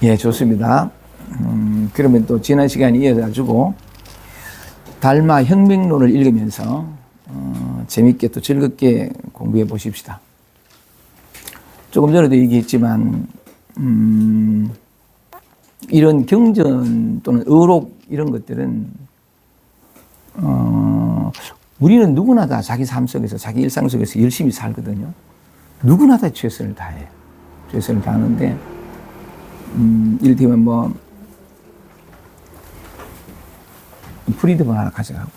예, 좋습니다. 그러면 또 지난 시간에 이어가지고 달마 혁명론을 읽으면서 재밌게 또 즐겁게 공부해 보십시다. 조금 전에도 얘기했지만 이런 경전 또는 의록 이런 것들은 우리는 누구나 다 자기 삶 속에서 자기 일상 속에서 열심히 살거든요. 누구나 다 최선을 다해요. 최선을 다하는데 이를테면 뭐 프리드먼 하나 가져가고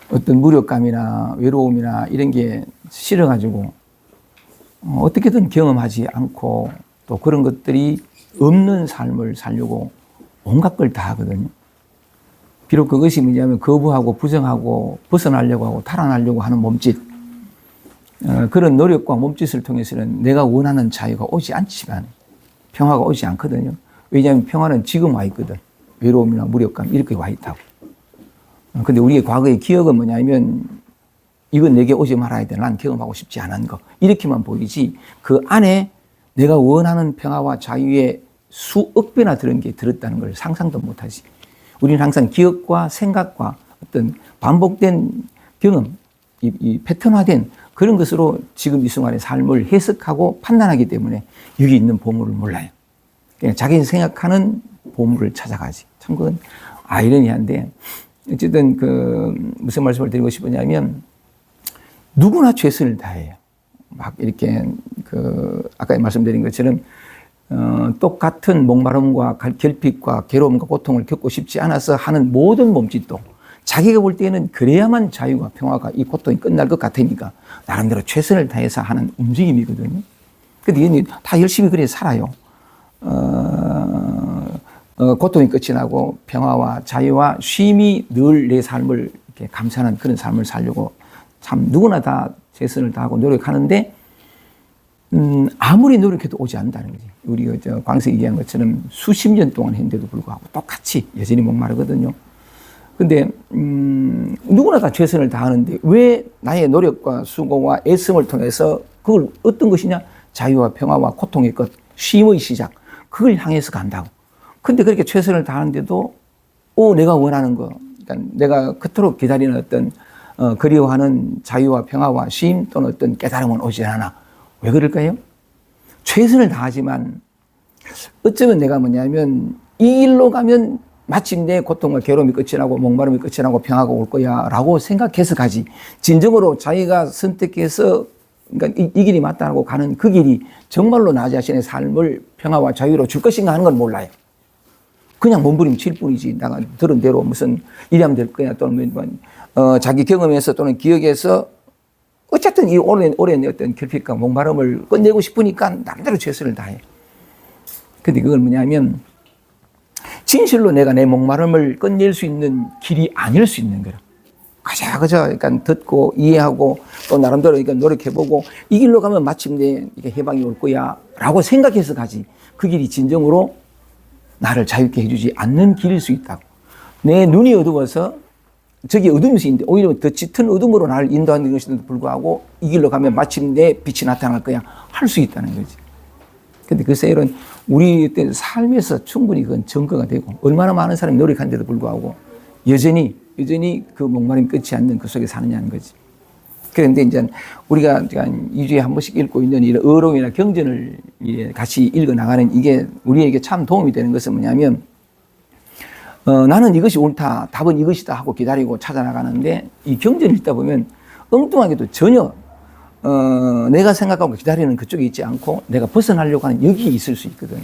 어떤 무력감이나 외로움이나 이런 게 싫어가지고 어떻게든 경험하지 않고 또 그런 것들이 없는 삶을 살려고 온갖 걸 다 하거든요. 비록 그것이 뭐냐면 거부하고 부정하고 벗어나려고 하고 탈환하려고 하는 몸짓, 그런 노력과 몸짓을 통해서는 내가 원하는 자유가 오지 않지만 평화가 오지 않거든요. 왜냐하면 평화는 지금 와 있거든. 외로움이나 무력감 이렇게 와 있다고. 근데 우리의 과거의 기억은 뭐냐면 이건 내게 오지 말아야 돼. 난 경험하고 싶지 않은 거. 이렇게만 보이지 그 안에 내가 원하는 평화와 자유의 수억 배나 들었다는 걸 상상도 못하지. 우리는 항상 기억과 생각과 어떤 반복된 경험, 이 패턴화된 그런 것으로 지금 이 순간의 삶을 해석하고 판단하기 때문에 여기 있는 보물을 몰라요. 그냥 자기 생각하는 보물을 찾아가지. 참 그건 아이러니한데 어쨌든 무슨 말씀을 드리고 싶으냐면 누구나 최선을 다해요. 막 이렇게 아까 말씀드린 것처럼 똑같은 목마름과 결핍과 괴로움과 고통을 겪고 싶지 않아서 하는 모든 몸짓도 자기가 볼 때는 그래야만 자유와 평화가 이 고통이 끝날 것 같으니까 나름대로 최선을 다해서 하는 움직임이거든요. 근데 얘는 다 열심히 그래 살아요. 고통이 끝이 나고 평화와 자유와 쉼이 늘 내 삶을 이렇게 감사하는 그런 삶을 살려고 참 누구나 다 최선을 다하고 노력하는데 아무리 노력해도 오지 않는다는 거지. 우리가 광석 얘기한 것처럼 수십 년 동안 했는데도 불구하고 똑같이 여전히 목마르거든요. 근데 누구나 다 최선을 다하는데 왜 나의 노력과 수고와 애씀을 통해서 그걸 어떤 것이냐? 자유와 평화와 고통의 것, 쉼의 시작, 그걸 향해서 간다고. 근데 그렇게 최선을 다하는데도 내가 원하는 거, 그러니까 내가 그토록 기다리는 어떤 그리워하는 자유와 평화와 쉼 또는 어떤 깨달음은 오지 않아. 왜 그럴까요? 최선을 다하지만 어쩌면 내가 뭐냐면 이 길로 가면 마침내 고통과 괴로움이 끝이 나고 목마름이 끝이 나고 평화가 올 거야 라고 생각해서 가지. 진정으로 자기가 선택해서 그러니까 이 길이 맞다고 가는 그 길이 정말로 나 자신의 삶을 평화와 자유로 줄 것인가 하는 건 몰라요. 그냥 몸부림칠 뿐이지. 내가 들은 대로 무슨 이래하면 될 거야 또는 자기 경험에서 또는 기억에서 어쨌든 이 오랜 어떤 결핍과 목마름을 끝내고 싶으니까 나름대로 최선을 다해. 근데 그건 뭐냐면 진실로 내가 내 목마름을 끝낼 수 있는 길이 아닐 수 있는 거라. 그저 그러니까 듣고 이해하고 또 나름대로 그러니까 노력해보고 이 길로 가면 마침내 이게 해방이 올 거야 라고 생각해서 가지. 그 길이 진정으로 나를 자유롭게 해주지 않는 길일 수 있다고. 내 눈이 어두워서 저기 어둠이 있는데 오히려 더 짙은 어둠으로 나를 인도하는 것인데도 불구하고 이 길로 가면 마침내 빛이 나타날 거야 할 수 있다는 거지. 근데 글쎄 이런 우리 삶에서 충분히 그건 증거가 되고 얼마나 많은 사람이 노력하는데도 불구하고 여전히 그 목마름이 끝이 않는 그 속에 사느냐는 거지. 그런데 이제 우리가 2주에 한 번씩 읽고 있는 이런 어록이나 경전을 같이 읽어 나가는 이게 우리에게 참 도움이 되는 것은 뭐냐면 나는 이것이 옳다, 답은 이것이다 하고 기다리고 찾아나가는데 이 경전을 읽다 보면 엉뚱하게도 전혀 내가 생각하고 기다리는 그쪽에 있지 않고 내가 벗어나려고 하는 여기에 있을 수 있거든요.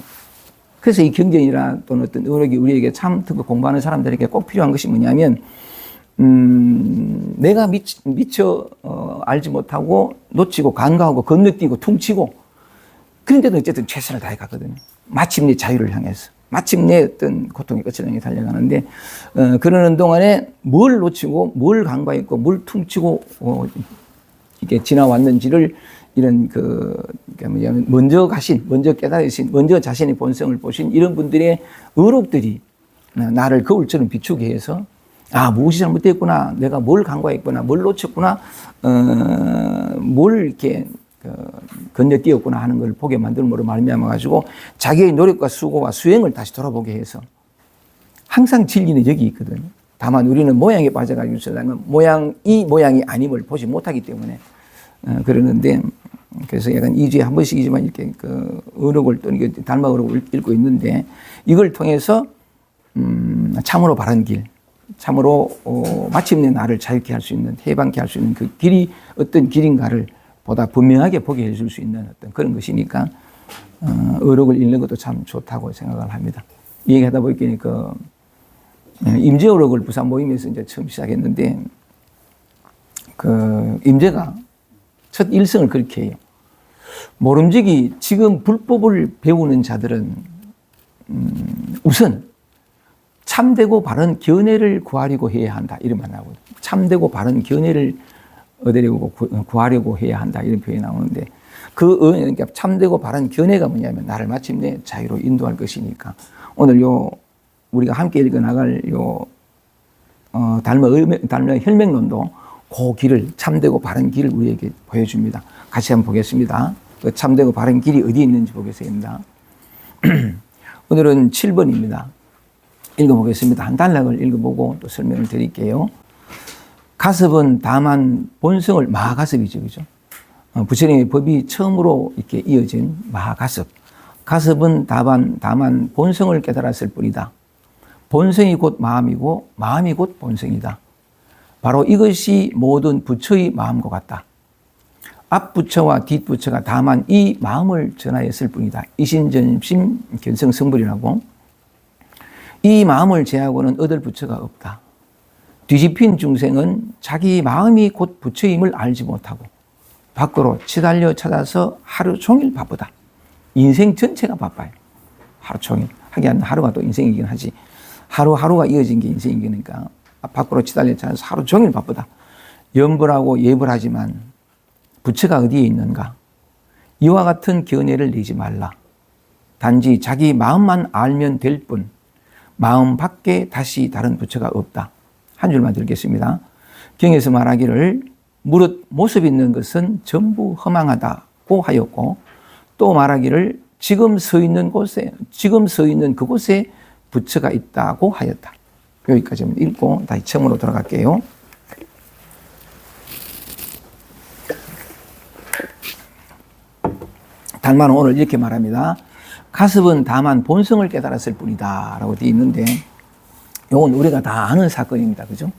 그래서 이 경전이나 또는 어떤 의록이 우리에게 참 특히 공부하는 사람들에게 꼭 필요한 것이 뭐냐면 내가 미처 알지 못하고 놓치고 간과하고 건너뛰고 퉁치고 그런데도 어쨌든 최선을 다해 가거든요. 마침내 자유를 향해서. 마침내 어떤 고통의 끝을 향해 달려가는데 그러는 동안에 뭘 놓치고 뭘 간과했고 뭘 퉁치고 이게 지나왔는지를 이런 먼저 가신, 먼저 깨달으신, 먼저 자신의 본성을 보신 이런 분들의 의록들이 나를 거울처럼 비추게 해서 무엇이 잘못됐구나, 내가 뭘 간과했구나, 뭘 놓쳤구나, 뭘 이렇게 건너뛰었구나 하는 걸 보게 만들므로 말미암아 가지고 자기의 노력과 수고와 수행을 다시 돌아보게 해서 항상 진리는 여기 있거든요. 다만 우리는 모양에 빠져가지고 이 모양이 아님을 보지 못하기 때문에 그러는데, 그래서 약간 2주에 한 번씩이지만 이렇게 그 어록을 또 이게 달마 어록을 읽고 있는데, 이걸 통해서 참으로 바른 길, 참으로 마침내 나를 자유케 할 수 있는, 해방케 할 수 있는 그 길이 어떤 길인가를 보다 분명하게 보게 해줄 수 있는 어떤 그런 것이니까 어록을 읽는 것도 참 좋다고 생각을 합니다. 이 얘기하다 보니까 임재 어록을 부산 모임에서 이제 처음 시작했는데, 그 임재가 첫 일성을 그렇게 해요. 모름지기 지금 불법을 배우는 자들은 우선 참되고 바른 견해를 구하려고 해야 한다, 이런 말 나오거든요. 참되고 바른 견해를 얻으려고 구하려고 해야 한다, 이런 표현이 나오는데, 그러니까 참되고 바른 견해가 뭐냐면 나를 마침내 자유로 인도할 것이니까, 오늘 우리가 함께 읽어나갈 달마 혈맹론도 그 길을, 참되고 바른 길을 우리에게 보여줍니다. 같이 한번 보겠습니다. 그 참되고 바른 길이 어디에 있는지 보겠습니다. 오늘은 7번입니다. 읽어보겠습니다. 한 단락을 읽어보고 또 설명을 드릴게요. 가섭은 다만 본성을, 마가섭이죠, 그죠? 부처님의 법이 처음으로 이렇게 이어진 마가섭. 가섭은 다만 본성을 깨달았을 뿐이다. 본성이 곧 마음이고 마음이 곧 본성이다. 바로 이것이 모든 부처의 마음과 같다. 앞부처와 뒷부처가 다만 이 마음을 전하였을 뿐이다. 이신전심 견성성불이라고. 이 마음을 제하고는 얻을 부처가 없다. 뒤집힌 중생은 자기 마음이 곧 부처임을 알지 못하고 밖으로 치달려 찾아서 하루 종일 바쁘다. 인생 전체가 바빠요. 하루 종일. 하긴 하루가 또 인생이긴 하지. 하루하루가 이어진 게 인생이니까 밖으로 치달려 찾아서 하루 종일 바쁘다. 염불하고 예불하지만 부처가 어디에 있는가? 이와 같은 견해를 내지 말라. 단지 자기 마음만 알면 될 뿐 마음 밖에 다시 다른 부처가 없다. 한 줄만 들겠습니다. 경에서 말하기를 무릇 모습 있는 것은 전부 허망하다고 하였고, 또 말하기를 지금 서 있는 그곳에 부처가 있다고 하였다. 여기까지 읽고 다시 처음으로 돌아갈게요. 달마는 오늘 이렇게 말합니다. 가섭은 다만 본성을 깨달았을 뿐이다 라고 되어 있는데, 이건 우리가 다 아는 사건입니다. 그죠?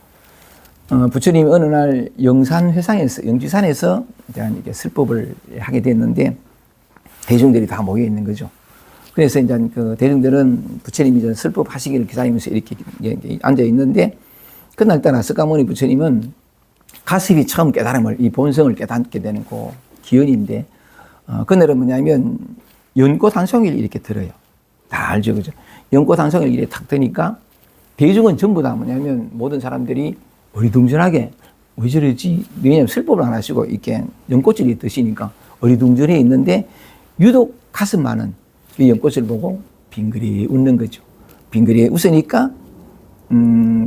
부처님이 어느 날 영지산에서 이제 설법을 하게 됐는데, 대중들이 다 모여 있는 거죠. 그래서 이제 그 대중들은 부처님이 이제 설법 하시기를 기다리면서 이렇게 앉아 있는데, 그날따라 석가모니 부처님은 가섭이 처음 깨달음을, 이 본성을 깨닫게 되는 그 기원인데, 그날은 뭐냐면 연꽃 한 송이를 이렇게 들어요. 다 알죠, 그죠? 연꽃 한 송이를 이렇게 탁 드니까 대중은 전부 다 뭐냐면 모든 사람들이 어리둥절하게 왜 저러지? 왜냐면 설법을 안 하시고 이렇게 연꽃을 드시니까 어리둥절해 있는데, 유독 가슴만은 이 연꽃을 보고 빙그리 웃는 거죠. 빙그리 웃으니까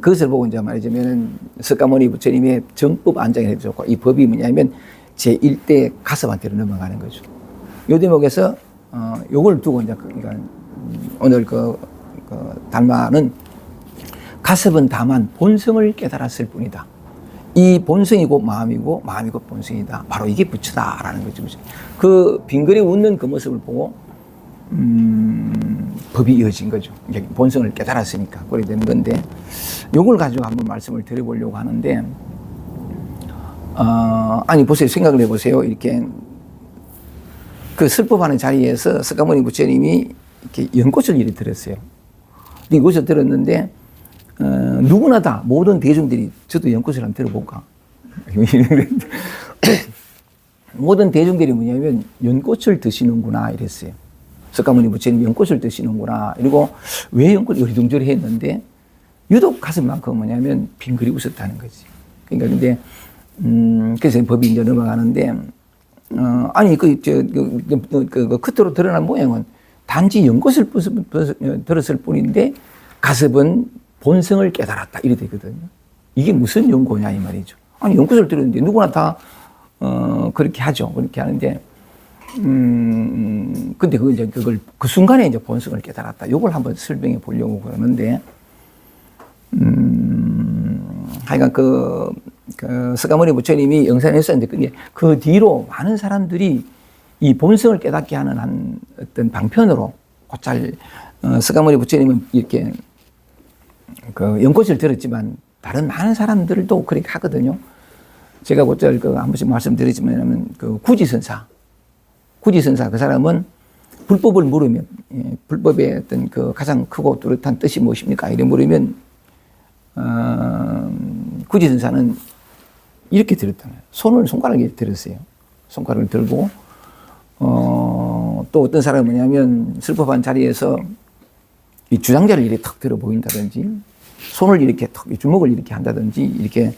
그것을 보고 이제 말하자면 석가모니 부처님의 정법 안장을 해줬고, 이 법이 뭐냐면 제1대 가섭한테로 넘어가는 거죠. 요 대목에서 요걸 두고 이제 그러니까 오늘 달마는 가섭은 다만 본성을 깨달았을 뿐이다. 이 본성이 곧 마음이고 마음이 곧 본성이다. 바로 이게 부처다라는 거죠. 그 빙그레 웃는 그 모습을 보고 법이 이어진 거죠. 본성을 깨달았으니까 그렇게 되는 건데, 요걸 가지고 한번 말씀을 드려보려고 하는데, 아니 보세요. 생각을 해보세요. 이렇게 그 설법하는 자리에서 석가모니 부처님이 이렇게 연꽃을 이리 들었어요. 이것을 들었는데 누구나 다 모든 대중들이 저도 연꽃을 한번 들어볼까? 모든 대중들이 뭐냐면 연꽃을 드시는구나 이랬어요. 석가모니 부처님 연꽃을 드시는구나. 그리고 왜 연꽃을 어리둥절해 했는데 유독 가슴만큼 뭐냐면 빙그리 웃었다는 거지. 그러니까 근데 그래서 법이 이제 넘어가는데, 아니 끝으로 드러난 모양은 단지 연꽃을 들었을 뿐인데 가섭은 본성을 깨달았다 이래 되거든요. 이게 무슨 연고냐 이 말이죠. 아니 연꽃을 들었는데 누구나 다 그렇게 하죠. 그렇게 하는데 근데 그걸 그 순간에 이제 본성을 깨달았다. 요걸 한번 설명해 보려고 그러는데, 하여간 그 스가모니 부처님이 영상을 했었는데, 그게 그 뒤로 많은 사람들이 이 본성을 깨닫게 하는 한 어떤 방편으로 곧잘 스가모니 부처님은 이렇게 그 연꽃을 들었지만 다른 많은 사람들도 그렇게 하거든요. 제가 곧잘 한 번씩 말씀드리지만 그 구지선사 그 사람은 불법을 물으면 불법의 어떤 그 가장 크고 뚜렷한 뜻이 무엇입니까? 이래 물으면 구지선사는 이렇게 들었다는 거예요. 손가락에 들었어요. 손가락을 들고 또 어떤 사람은 뭐냐면 슬퍼한 자리에서 이 주장자를 이렇게 턱 들어 보인다든지 손을 이렇게 턱 주먹을 이렇게 한다든지 이렇게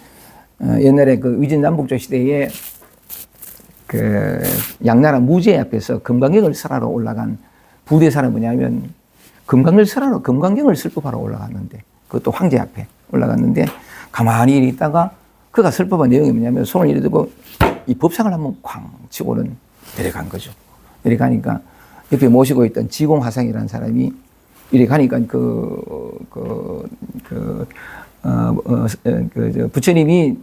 옛날에 그 위진남북조 시대에 그 양나라 무제 앞에서 금강경을 설하러 올라간 부대사는 뭐냐면 금강경을 슬퍼하러 올라갔는데 그것도 황제 앞에 올라갔는데 가만히 있다가 그가 슬퍼한 내용이 뭐냐면 손을 이렇게 들고 이 법상을 한번 쾅 치고는 내려간 거죠. 내려가니까 옆에 모시고 있던 지공화상이라는 사람이 이래 가니까 부처님이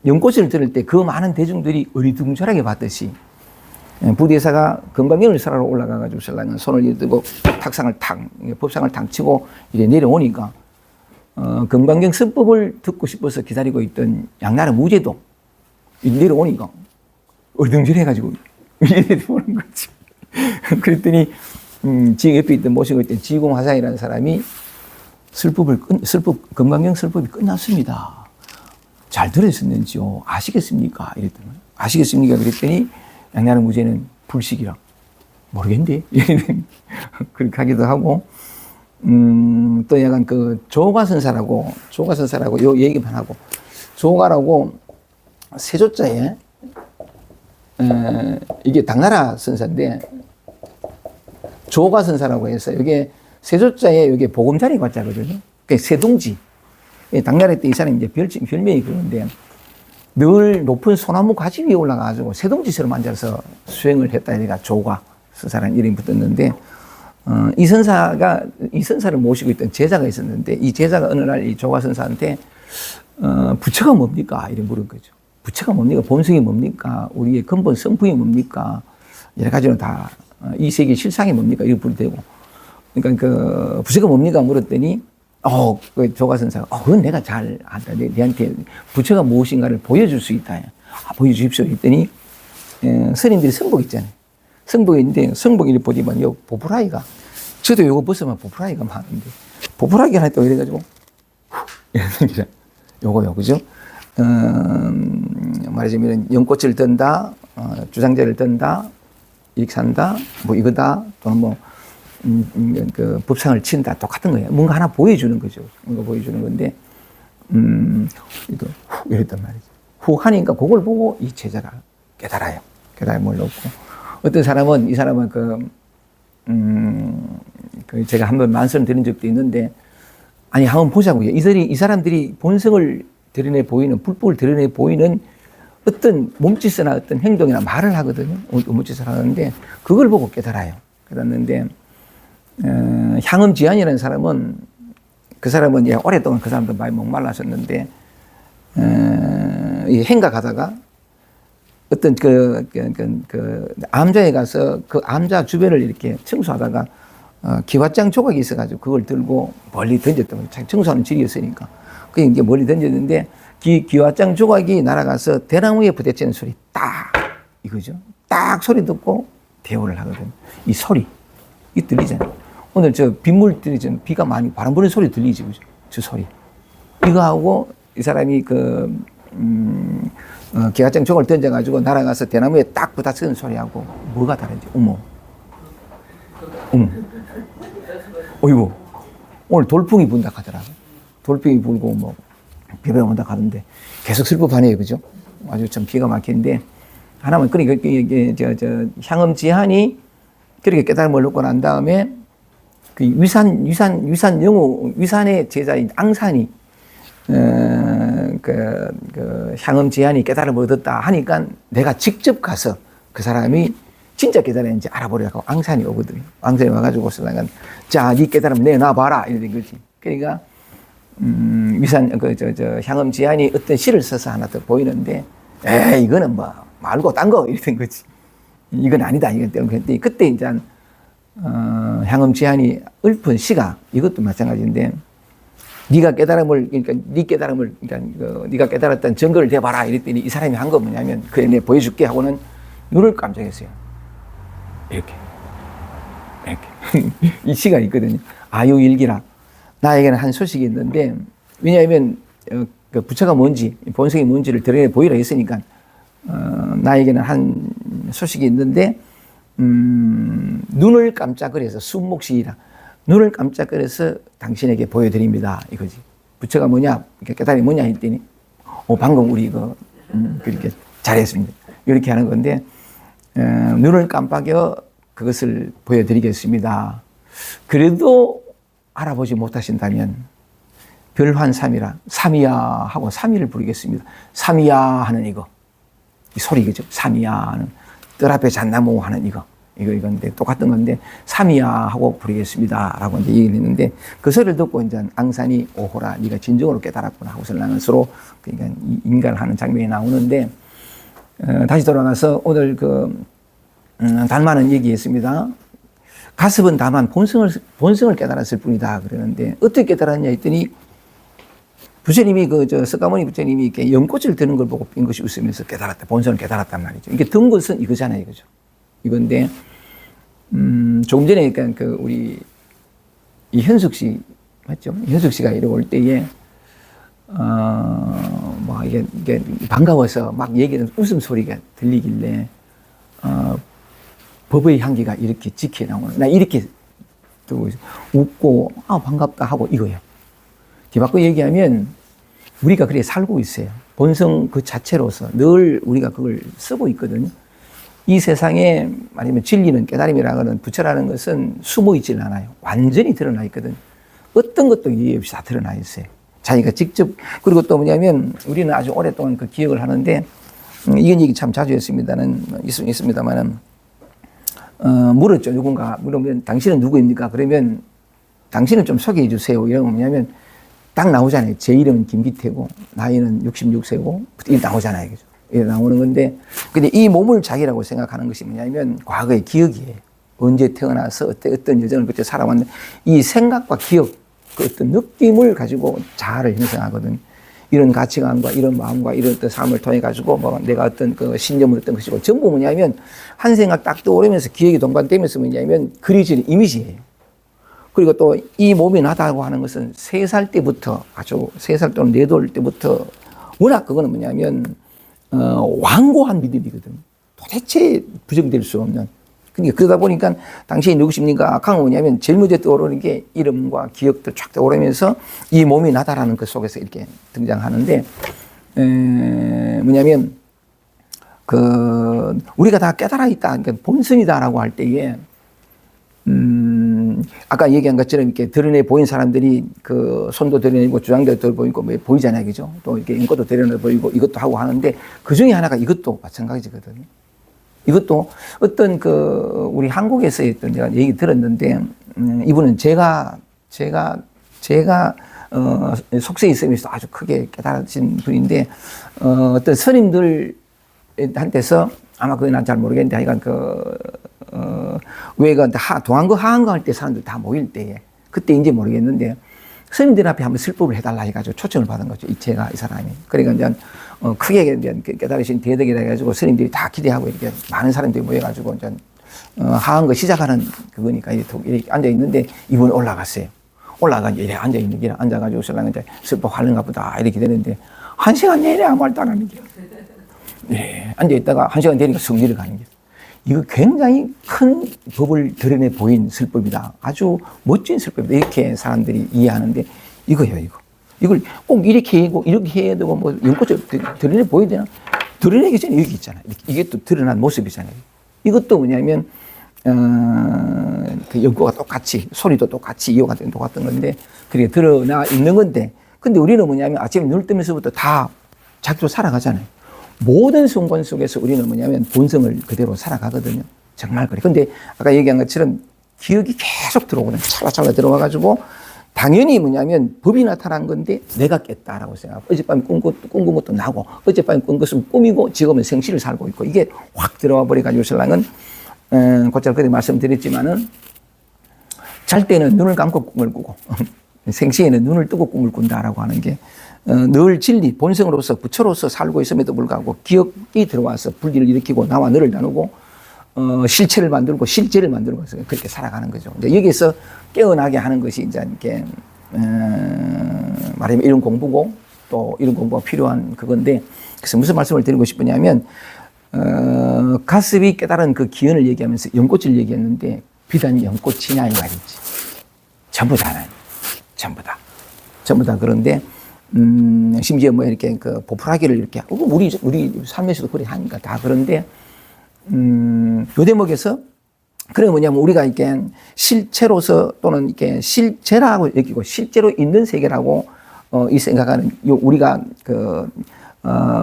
연꽃을 들을 때 그 많은 대중들이 어리둥절하게 봤듯이 부대사가 금강경을 설하러 올라가가지고 설랑은 손을 이렇게 들고 법상을 탁 치고 이래 내려오니까 금강경 선법을 듣고 싶어서 기다리고 있던 양나라 무제도 내려오니까 어리둥절해가지고 이래 보는 거지. 그랬더니 지 옆에 있던 모시고 있던 지공화상이라는 사람이 금강경 설법이 끝났습니다. 잘 들으셨는지요? 아시겠습니까? 이랬더니 아시겠습니까? 그랬더니 양나라 무제는 불식이라 모르겠는데 그렇게 하기도 하고 또 약간 그 조가선사라고 요 얘기만 하고 조가라고 세조자에 이게 당나라 선사인데 조가선사라고 해서 이게 세조자에 이게 보금자리 과자거든요. 그게 세둥지. 당나라 때 이 사람이 이제 별명이 그런데 늘 높은 소나무 가지 위에 올라가가지고 세둥지처럼 앉아서 수행을 했다. 얘가 조가 선사라는 이름이 붙었는데 이 선사를 모시고 있던 제자가 있었는데 이 제자가 어느 날 이 조가 선사한테 부처가 뭡니까? 이래 물은 거죠. 부처가 뭡니까? 본성이 뭡니까? 우리의 근본 성품이 뭡니까? 여러 가지로 다 이 세계 실상이 뭡니까? 이렇게 부르되고. 그러니까 그 부처가 뭡니까? 물었더니 그 조가선사가 그건 내가 잘 안다. 내한테 부처가 무엇인가를 보여줄 수 있다. 보여주십시오. 했더니 스님들이 성복 있잖아요. 성복이 있는데 성복 이렇게 보지만 요 보풀아이가 저도 요거 벗으면 보풀아이가 많은데 보풀아이가 하나 또 이래가지고 요거요, 그죠? 말하자면 연꽃을 든다, 주장자를 든다, 이렇게 산다, 뭐 이거다, 또는 그 법상을 친다, 똑같은 거예요. 뭔가 하나 보여주는 거죠. 뭔가 보여주는 건데, 이랬단 말이죠. 후 하니까 그걸 보고 이 제자가 깨달아요. 깨달음을 얻고. 어떤 사람은, 이 사람은 제가 한번 말씀드린 적도 있는데, 아니, 한번 보자고요. 이 사람들이 본성을 드러내 보이는, 불법을 드러내 보이는 어떤 몸짓이나 어떤 행동이나 말을 하거든요. 몸짓을 하는데, 그걸 보고 깨달아요. 깨달았는데, 향음지안이라는 사람은, 그 사람은 이제 오랫동안 그 사람도 많이 목말랐었는데, 이 행각하다가 어떤 암자에 가서 그 암자 주변을 이렇게 청소하다가 기왓장 조각이 있어가지고 그걸 들고 멀리 던졌던 거예요. 청소하는 질이었으니까. 그게 이제 멀리 던졌는데 기왓장 조각이 날아가서 대나무에 부딪히는 소리 딱 이거죠. 딱 소리 듣고 대오를 하거든요. 이 소리 이 들리잖아요. 오늘 저 빗물 들리잖아요. 비가 많이 바람 부는 소리 들리지 그죠? 저 소리 이거 하고 이 사람이 기왓장 조각을 던져가지고 날아가서 대나무에 딱 부딪히는 소리하고 뭐가 다른지 어이구 오늘 돌풍이 분다 하더라고. 돌풍이 불고 뭐 비가 온다 하는데 계속 슬퍼하네요, 그죠? 아주 참 기가 막히는데 하나만 그러니까 향음지한이 그렇게 깨달음을 얻고 난 다음에 그 위산의 제자인 앙산이 향음지한이 깨달음을 얻었다 하니까 내가 직접 가서 그 사람이 진짜 깨달았는지 알아보려고 앙산이 오거든요. 앙산이 와가지고 내가 자, 네 깨달음 내놔봐라 이런 거지. 그러니까 향음 지안이 어떤 시를 써서 하나 더 보이는데, 이거는 뭐 말고 딴 거 이랬던 거지. 이건 아니다. 이건 때문에 그때 이제 향음 지안이 읊은 시가 이것도 마찬가지인데, 네가 깨달음을 네가 깨달았던 증거를 대봐라 이랬더니 이 사람이 한 거 뭐냐면, 그래 내가 보여줄게 하고는 눈을 깜짝했어요. 이렇게 이 시가 있거든요. 아유일기라. 나에게는 한 소식이 있는데, 왜냐하면 그 부처가 뭔지 본성이 뭔지를 드러내 보이라 했으니까 나에게는 한 소식이 있는데, 눈을 깜짝거려서 순목시이라, 눈을 깜짝거려서 당신에게 보여드립니다 이거지. 부처가 뭐냐, 깨달음이 뭐냐 했더니 방금 우리 그렇게 잘했습니다 이렇게 하는 건데, 눈을 깜빡여 그것을 보여드리겠습니다. 그래도 알아보지 못하신다면 별환삼이라, 삼이야 하고 삼이를 부르겠습니다. 삼이야 하는 이거, 이 소리겠죠. 삼이야 하는, 뜰 앞에 잣나무 하는 이건데 똑같은 건데 삼이야 하고 부르겠습니다 라고 이제 얘기를 했는데, 그 소리를 듣고 이제 앙산이 오호라, 네가 진정으로 깨달았구나 하고서 나는 서로 그러니까 인간을 하는 장면이 나오는데, 다시 돌아가서 오늘 달마는 얘기했습니다. 가습은 다만 본성을 깨달았을 뿐이다 그러는데, 어떻게 깨달았냐 했더니 부처님이 석가모니 부처님이 이렇게 연꽃을 드는 걸 보고 빙긋이 웃으면서 깨달았다, 본성을 깨달았단 말이죠. 이게 든 것은 이거잖아요, 이거죠. 이건데 조금 전에 그러니까 우리 이현숙 씨 맞죠? 현숙 씨가 이러고 올 때에 뭐 이게 반가워서 막 얘기하는 웃음 소리가 들리길래 법의 향기가 이렇게 지켜 나오는, 나 이렇게 웃고 반갑다 하고 이거예요. 뒤바꿔 얘기하면 우리가 그렇게 살고 있어요. 본성 그 자체로서 늘 우리가 그걸 쓰고 있거든요. 이 세상에 아니면 진리는, 깨달음이라는 부처라는 것은 숨어 있지는 않아요. 완전히 드러나 있거든요. 어떤 것도 이해 없이 다 드러나 있어요. 자기가 직접. 그리고 또 뭐냐면 우리는 아주 오랫동안 그 기억을 하는데, 이런 얘기 참 자주 있습니다만은 물었죠. 누군가 물으면 당신은 누구입니까? 그러면 당신은 좀 소개해 주세요. 이러면 뭐냐면 딱 나오잖아요. 제 이름은 김기태고 나이는 66세고 이게 나오잖아요. 그죠? 이게 나오는 건데, 근데 이 몸을 자기라고 생각하는 것이 뭐냐면 과거의 기억이에요. 언제 태어나서 어떤 여정을 그때 살아왔는데, 이 생각과 기억, 그 어떤 느낌을 가지고 자아를 형성하거든요. 이런 가치관과 이런 마음과 이런 어떤 삶을 통해 가지고 뭐 내가 어떤 그 신념을 어떤 것이고, 전부 뭐냐면 한 생각 딱 떠오르면서 기억이 동반되면서 뭐냐면 그려지는 이미지예요. 그리고 또 이 몸이 나다고 하는 것은 3살 때부터, 아주 3살 또는 4돌 때부터 워낙 그거는 뭐냐면 완고한 믿음이거든요. 도대체 부정될 수 없는. 그러니까 그러다 보니까 당신이 누구십니까? 하면 뭐냐면 제일 먼저 떠오르는 게 이름과 기억들 쫙 떠오르면서 이 몸이 나다라는 그 속에서 이렇게 등장하는데, 뭐냐면 우리가 다 깨달아 있다, 그러니까 본성이다라고 할 때에 아까 얘기한 것처럼 이렇게 드러내 보인 사람들이 그 손도 드러내고 주장도 보이고 뭐 보이잖아요, 그죠? 또 이렇게 인권도 드러내 보이고 이것도 하고 하는데, 그 중에 하나가 이것도 마찬가지거든요. 이것도 어떤 우리 한국에서 했던 제가 얘기 들었는데, 이분은 제가 속세에 있으면서 아주 크게 깨달으신 분인데, 어떤 스님들한테서 아마 그건 난 잘 모르겠는데, 하여간 왜 동안거 하한거 할 때 사람들 다 모일 때에, 그때 인지 모르겠는데 스님들 앞에 한번 슬법을 해달라 해가지고 초청을 받은 거죠. 이 사람이. 그러니까 이제 크게 깨달으신 대덕이라 해가지고 스님들이 다 기대하고 이렇게 많은 사람들이 모여가지고 이제 하한거 시작하는 그거니까 이렇게 앉아 있는데, 이분이 올라갔어요. 올라가서 이렇게 앉아 있는 게 앉아가지고 설랑 이제 슬법 하는가 보다 이렇게 되는데, 1시간 내내 아무 말도 안 하는 게. 네, 앉아 있다가 1시간 되니까 성 내려가는 게. 이거 굉장히 큰 법을 드러내 보인 슬법이다. 아주 멋진 슬법이다. 이렇게 사람들이 이해하는데, 이거예요, 이거. 이걸 꼭 이렇게 하고, 이렇게 해야 되고, 뭐, 연꽃을 드러내 보여야 되나? 드러내기 전에 여기 있잖아요. 이게 또 드러난 모습이잖아요. 이것도 뭐냐면, 그 연꽃과 똑같이, 소리도 똑같이, 이와 같은 똑같은 건데, 그게 드러나 있는 건데, 근데 우리는 뭐냐면 아침에 눈을 뜨면서부터 다 자기로 살아가잖아요. 모든 순간 속에서 우리는 뭐냐면 본성을 그대로 살아가거든요. 정말 그래. 근데 아까 얘기한 것처럼 기억이 계속 들어오거든. 찰나찰나 들어와가지고 당연히 뭐냐면 법이 나타난 건데 내가 깼다라고 생각하고 어젯밤에 꾼 것도 나고 어젯밤에 꾼 것은 꿈이고 지금은 생시를 살고 있고 이게 확 들어와 버려가지고 신랑은 곧잘 그때 말씀드렸지만은 잘 때는 눈을 감고 꿈을 꾸고 생시에는 눈을 뜨고 꿈을 꾼다라고 하는 게 늘 진리, 본성으로서 부처로서 살고 있음에도 불구하고 기억이 들어와서 불길을 일으키고 나와 너를 나누고 실체를 만들고 실제를 만들고 그렇게 살아가는 거죠. 이제 여기서 깨어나게 하는 것이 이제 이렇게 말하자면 이런 공부고 또 이런 공부가 필요한 그건데 그래서 무슨 말씀을 드리고 싶으냐면 가습이 깨달은 그 기원을 얘기하면서 연꽃을 얘기했는데 비단 연꽃이냐 이 말이지. 전부 다는 전부 다 그런데 심지어 뭐 이렇게 그 보풀하기를 이렇게 하고 우리 삶에서도 그래 하니까 다 그런데 요 대목에서 그래 뭐냐면 우리가 이렇게 실체로서 또는 이렇게 실제라고 여기고 실제로 있는 세계라고 이 생각하는 우리가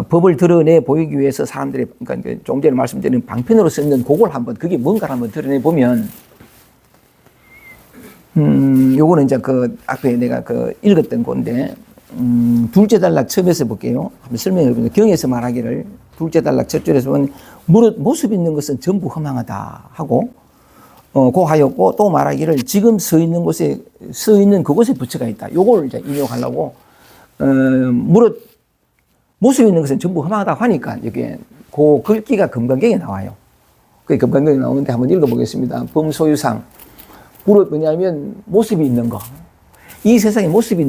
법을 드러내 보이기 위해서 사람들이 그러니까 좀 전에 말씀드린 방편으로 쓰는 그걸 한번 그게 뭔가를 한번 드러내 보면 요거는 이제 그 앞에 내가 읽었던 건데 둘째 단락 처음에서 볼게요. 한번 설명해 보면 경에서 말하기를 둘째 단락 첫 줄에서 보면 무릇 모습 있는 것은 전부 허망하다 하고 고하였고 또 말하기를 지금 서 있는 그곳에 부처가 있다. 요걸 이제 인용하려고 무릇 모습 있는 것은 전부 허망하다 하니까 여기에 그 글귀가 금강경에 나와요. 그 금강경에 나오는데 한번 읽어보겠습니다. 범소유상 무릇 뭐냐면 모습이 있는 거. 이 세상에 모습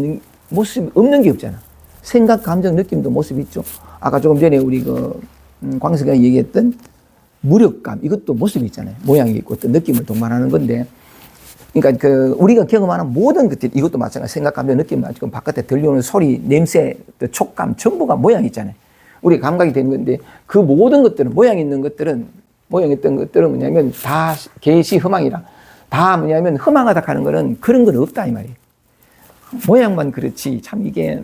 없는 게 없잖아. 생각, 감정, 느낌도 모습이 있죠. 아까 조금 전에 우리 광석이가 얘기했던 무력감, 이것도 모습이 있잖아요. 모양이 있고 어떤 느낌을 동반하는 건데, 그러니까 우리가 경험하는 모든 것들, 이것도 마찬가지. 생각, 감정, 느낌, 지금 바깥에 들려오는 소리, 냄새, 촉감, 전부가 모양이 있잖아요. 우리 감각이 되는 건데, 그 모든 것들은, 모양 있는 것들은 뭐냐면 다 개시 허망이라. 다 뭐냐면 허망하다 하는 거는 그런 건 없다, 이 말이에요. 모양만 그렇지 참 이게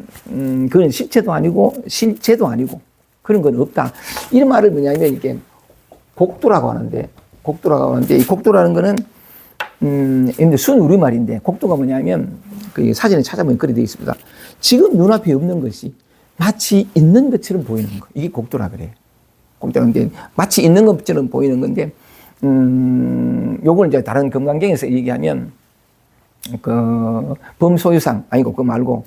그건 실체도 아니고 실체도 아니고 그런 건 없다. 이런 말을 뭐냐면 이게 곡도라고 하는데 이 곡도라는 거는 순 우리말인데 곡도가 뭐냐면 그 사진에 찾아보면 그렇게 되어 있습니다. 지금 눈앞에 없는 것이 마치 있는 것처럼 보이는 거. 이게 곡도라 그래요. 곡도라는 게 마치 있는 것처럼 보이는 건데 요걸 이제 다른 금강경에서 얘기하면 범소유상 아니고 그거 말고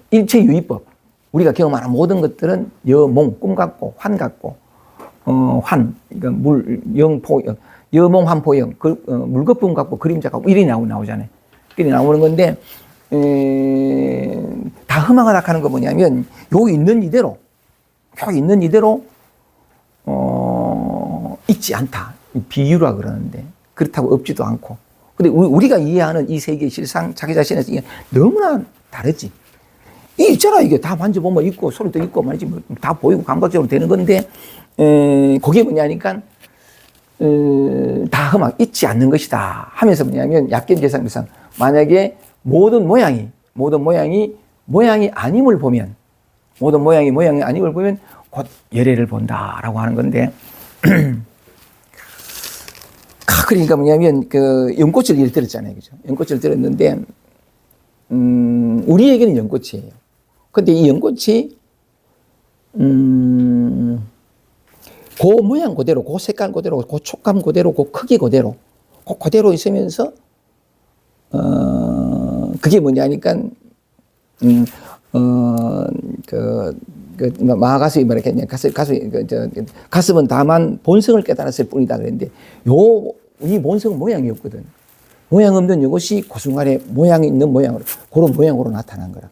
일체유의법 우리가 경험하는 모든 것들은 여몽 꿈 같고 환 같고 그러니까 영포영 여몽 환포영 물거품 같고 그림자 같고 이리 나오잖아요. 이리 나오는 건데 다 허망하다 하는 거 뭐냐면 여기 있는 이대로 있지 않다. 비유라 그러는데 그렇다고 없지도 않고. 근데 우리가 이해하는 이 세계의 실상, 자기 자신에서 이게 너무나 다르지. 이 있잖아, 이게 다 만져보면 있고, 소리도 있고, 말이지, 다 보이고, 감각적으로 되는 건데, 그게 뭐냐니까, 다 허망, 있지 않는 것이다. 하면서 뭐냐면, 약견 계상상, 만약에 모든 모양이 아님을 보면, 모양이 아님을 보면, 곧 열애를 본다라고 하는 건데, 그러니까 뭐냐면, 연꽃을 예를 들었잖아요. 그죠? 연꽃을 들었는데, 우리에게는 연꽃이에요. 근데 이 연꽃이, 그 모양 그대로, 그 색깔 그대로, 그 촉감 그대로, 그 크기 그대로, 그대로 있으면서, 그게 뭐냐니까, 마가스이 말했겠냐. 가슴은 다만 본성을 깨달았을 뿐이다 그랬는데, 이 본성은 모양이 없거든. 모양 없는 이것이 그 순간에 모양이 있는 모양으로, 그런 모양으로 나타난 거라.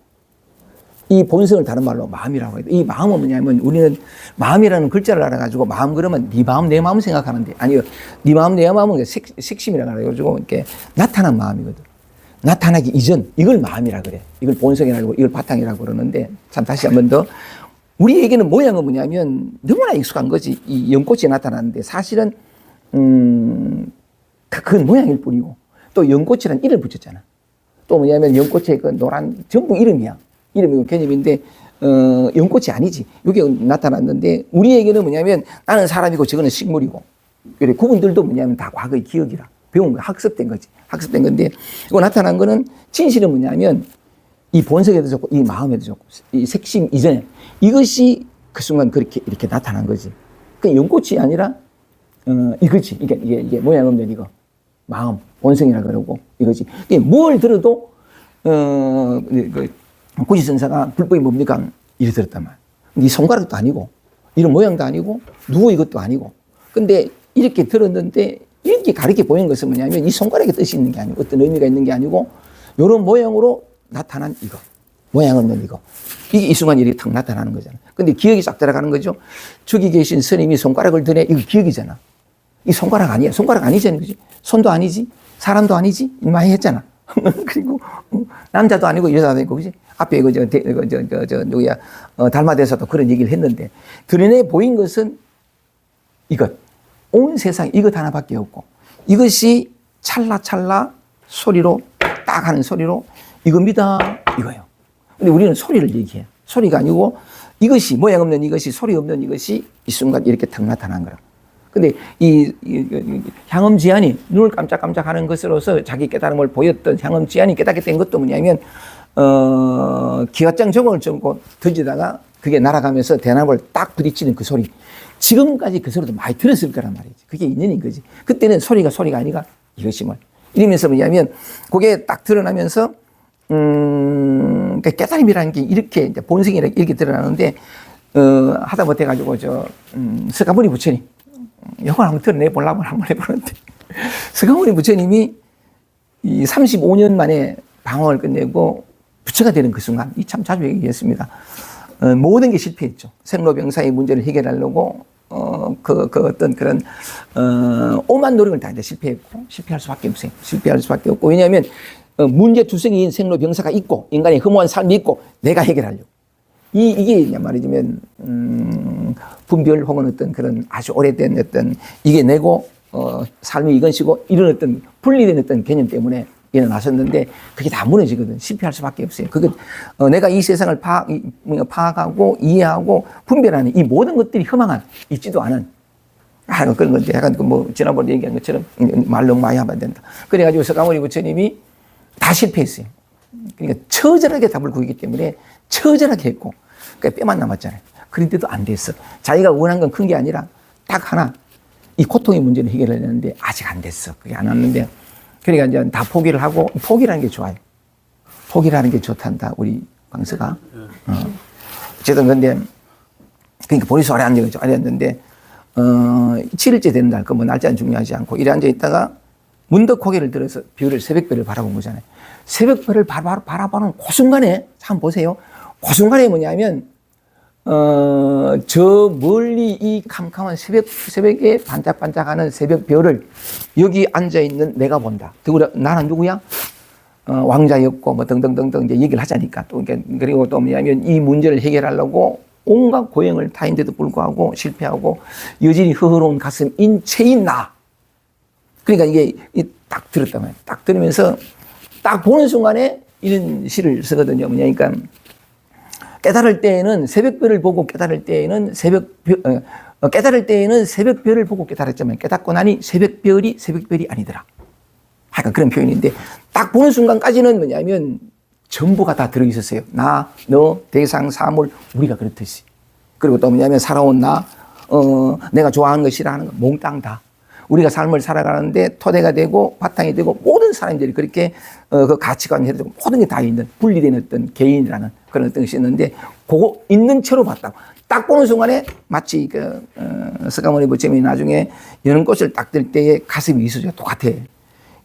이 본성을 다른 말로 마음이라고 해요. 이 마음은 뭐냐면 우리는 마음이라는 글자를 알아가지고 마음 그러면 네 마음, 내 마음 생각하는데, 아니요. 네 마음, 내 마음은 색심이라고 그래가지고 이렇게 나타난 마음이거든. 나타나기 이전, 이걸 마음이라 그래. 이걸 본성이라고, 이걸 바탕이라고 그러는데, 참 다시 한 번 더. 우리에게는 모양은 뭐냐면 너무나 익숙한 거지. 이 연꽃이 나타나는데 사실은 그건 모양일 뿐이고 또 연꽃이라는 이름을 붙였잖아. 또 뭐냐면 연꽃의 그 노란 전부 이름이야. 이름이고 개념인데 연꽃이 아니지. 이게 나타났는데 우리에게는 뭐냐면 나는 사람이고 저거는 식물이고 그래, 그분들도 뭐냐면 다 과거의 기억이라. 배운 거, 학습된 거지. 학습된 건데, 이거 나타난 거는 진실은 뭐냐면, 이 본성에도 좋고, 이 마음에도 좋고, 이 색심 이전에, 이것이 그 순간 그렇게, 이렇게 나타난 거지. 그 연꽃이 아니라, 이거지. 이게 모양 없는 이거. 마음, 본성이라 그러고, 이거지. 뭘 들어도, 고지선사가 불법이 뭡니까? 이래 들었단 말이야. 이 손가락도 아니고, 이런 모양도 아니고, 누구 이것도 아니고. 근데 이렇게 들었는데, 이렇게 가르쳐 보이는 것은 뭐냐면, 이 손가락에 뜻이 있는 게 아니고, 어떤 의미가 있는 게 아니고, 요런 모양으로 나타난 이거. 모양 없는 이거. 이게 이 순간 이렇게 탁 나타나는 거잖아. 근데 기억이 싹 들어가는 거죠. 저기 계신 스님이 손가락을 드네. 이거 기억이잖아. 이 손가락 아니야. 손가락 아니잖아. 그지? 손도 아니지. 사람도 아니지. 많이 했잖아. 그리고 남자도 아니고 여자도 아니고, 그지? 앞에 누구야, 달마대에서도 그런 얘기를 했는데, 드러내 보인 것은 이것. 온 세상 이것 하나밖에 없고, 이것이 찰나찰나 소리로, 딱 하는 소리로, 이겁니다. 이거예요. 근데 우리는 소리를 얘기해. 소리가 아니고, 이것이, 모양 없는 이것이, 소리 없는 이것이 이 순간 이렇게 탁 나타난 거라. 근데 이 향음지안이 눈을 깜짝깜짝 하는 것으로서 자기 깨달음을 보였던 향음지안이 깨닫게 된 것도 뭐냐면, 기와장 정원을 접고 던지다가 그게 날아가면서 대나무를 딱 부딪히는 그 소리. 지금까지 그 소리도 많이 들었을 거란 말이지. 그게 인연인 거지. 그때는 소리가 아니가 이것이 뭘. 이러면서 뭐냐면, 그게 딱 드러나면서, 그러니까 깨달음이라는 게 이렇게, 이제 본성이라 이렇게 드러나는데, 하다 못해가지고, 스가모니 부처님, 이걸 한번 드러내보려고 한번 해보는데, 스가모니 부처님이 이 35년 만에 방황을 끝내고 부처가 되는 그 순간, 이 참 자주 얘기했습니다. 모든 게 실패했죠. 생로병사의 문제를 해결하려고, 어떤 그런, 오만 노력을 다 했는데 실패했고, 실패할 수밖에 없어요. 실패할 수밖에 없고, 왜냐하면, 문제투성이인 생로병사가 있고, 인간의 허무한 삶이 있고, 내가 해결하려고. 이게 말이지만, 분별 혹은 어떤 그런 아주 오래된 어떤, 이게 내고, 삶이 이것이고, 이런 어떤 분리된 어떤 개념 때문에 일어나셨는데, 그게 다 무너지거든. 실패할 수밖에 없어요. 내가 이 세상을 파악하고, 이해하고, 분별하는 이 모든 것들이 허망한, 있지도 않은, 그런 건데, 약간 지난번에 얘기한 것처럼 말 너무 많이 하면 안 된다. 그래가지고 스가모니 부처님이 다 실패했어요. 그러니까 처절하게 답을 구했기 때문에 처절하게 했고, 그러니까 뼈만 남았잖아요. 그런데도 안 됐어. 자기가 원한 건 큰 게 아니라 딱 하나, 이 고통의 문제를 해결하려는데 아직 안 됐어. 그게 안 왔는데, 그러니까 이제 다 포기를 하고, 포기라는 게 좋아요. 포기라는 게 좋단다, 우리 광서가. 어쨌든 근데, 그러니까 보리수 아래 앉았는데, 7일째 되는 날, 날짜는 중요하지 않고, 이래 앉아 있다가 문득 고개를 들어서 별을, 새벽별을 바라본 거잖아요. 새벽별을 바라보는 그 순간에, 한번 보세요. 그 순간에 뭐냐면, 저 멀리 이 캄캄한 새벽에 반짝반짝하는 새벽별을 여기 앉아있는 내가 본다. 나는 누구야? 왕자였고, 등등등등 이제 얘기를 하자니까. 그리고 또 뭐냐면 이 문제를 해결하려고 온갖 고행을 다했는데도 불구하고 실패하고 여전히 허허로운 가슴인 채인 나. 그러니까 이게 딱 들었단 말이에요. 딱 들으면서 딱 보는 순간에 이런 시를 쓰거든요. 그러니까 깨달을 때에는 새벽별을 보고 깨달을 때에는 깨달을 때에는 새벽별을 보고 깨달았지만 깨닫고 나니 새벽별이 아니더라. 하여간 그런 표현인데 딱 보는 순간까지는 뭐냐면 전부가 다 들어있었어요. 나, 너, 대상, 사물, 우리가 그렇듯이. 그리고 또 뭐냐면 살아온 나, 내가 좋아하는 것이라 하는 거, 몽땅 다. 우리가 삶을 살아가는데 토대가 되고 바탕이 되고 모든 사람들이 그렇게 그 가치관이 되고 모든 게 다 있는 분리된 어떤 개인이라는 그런 어떤 것이 있는데 그거 있는 채로 봤다고. 딱 보는 순간에 마치 스가모니 부처님이 나중에 여는 꽃을 딱 들 때의 가슴이 있어져요. 똑같아.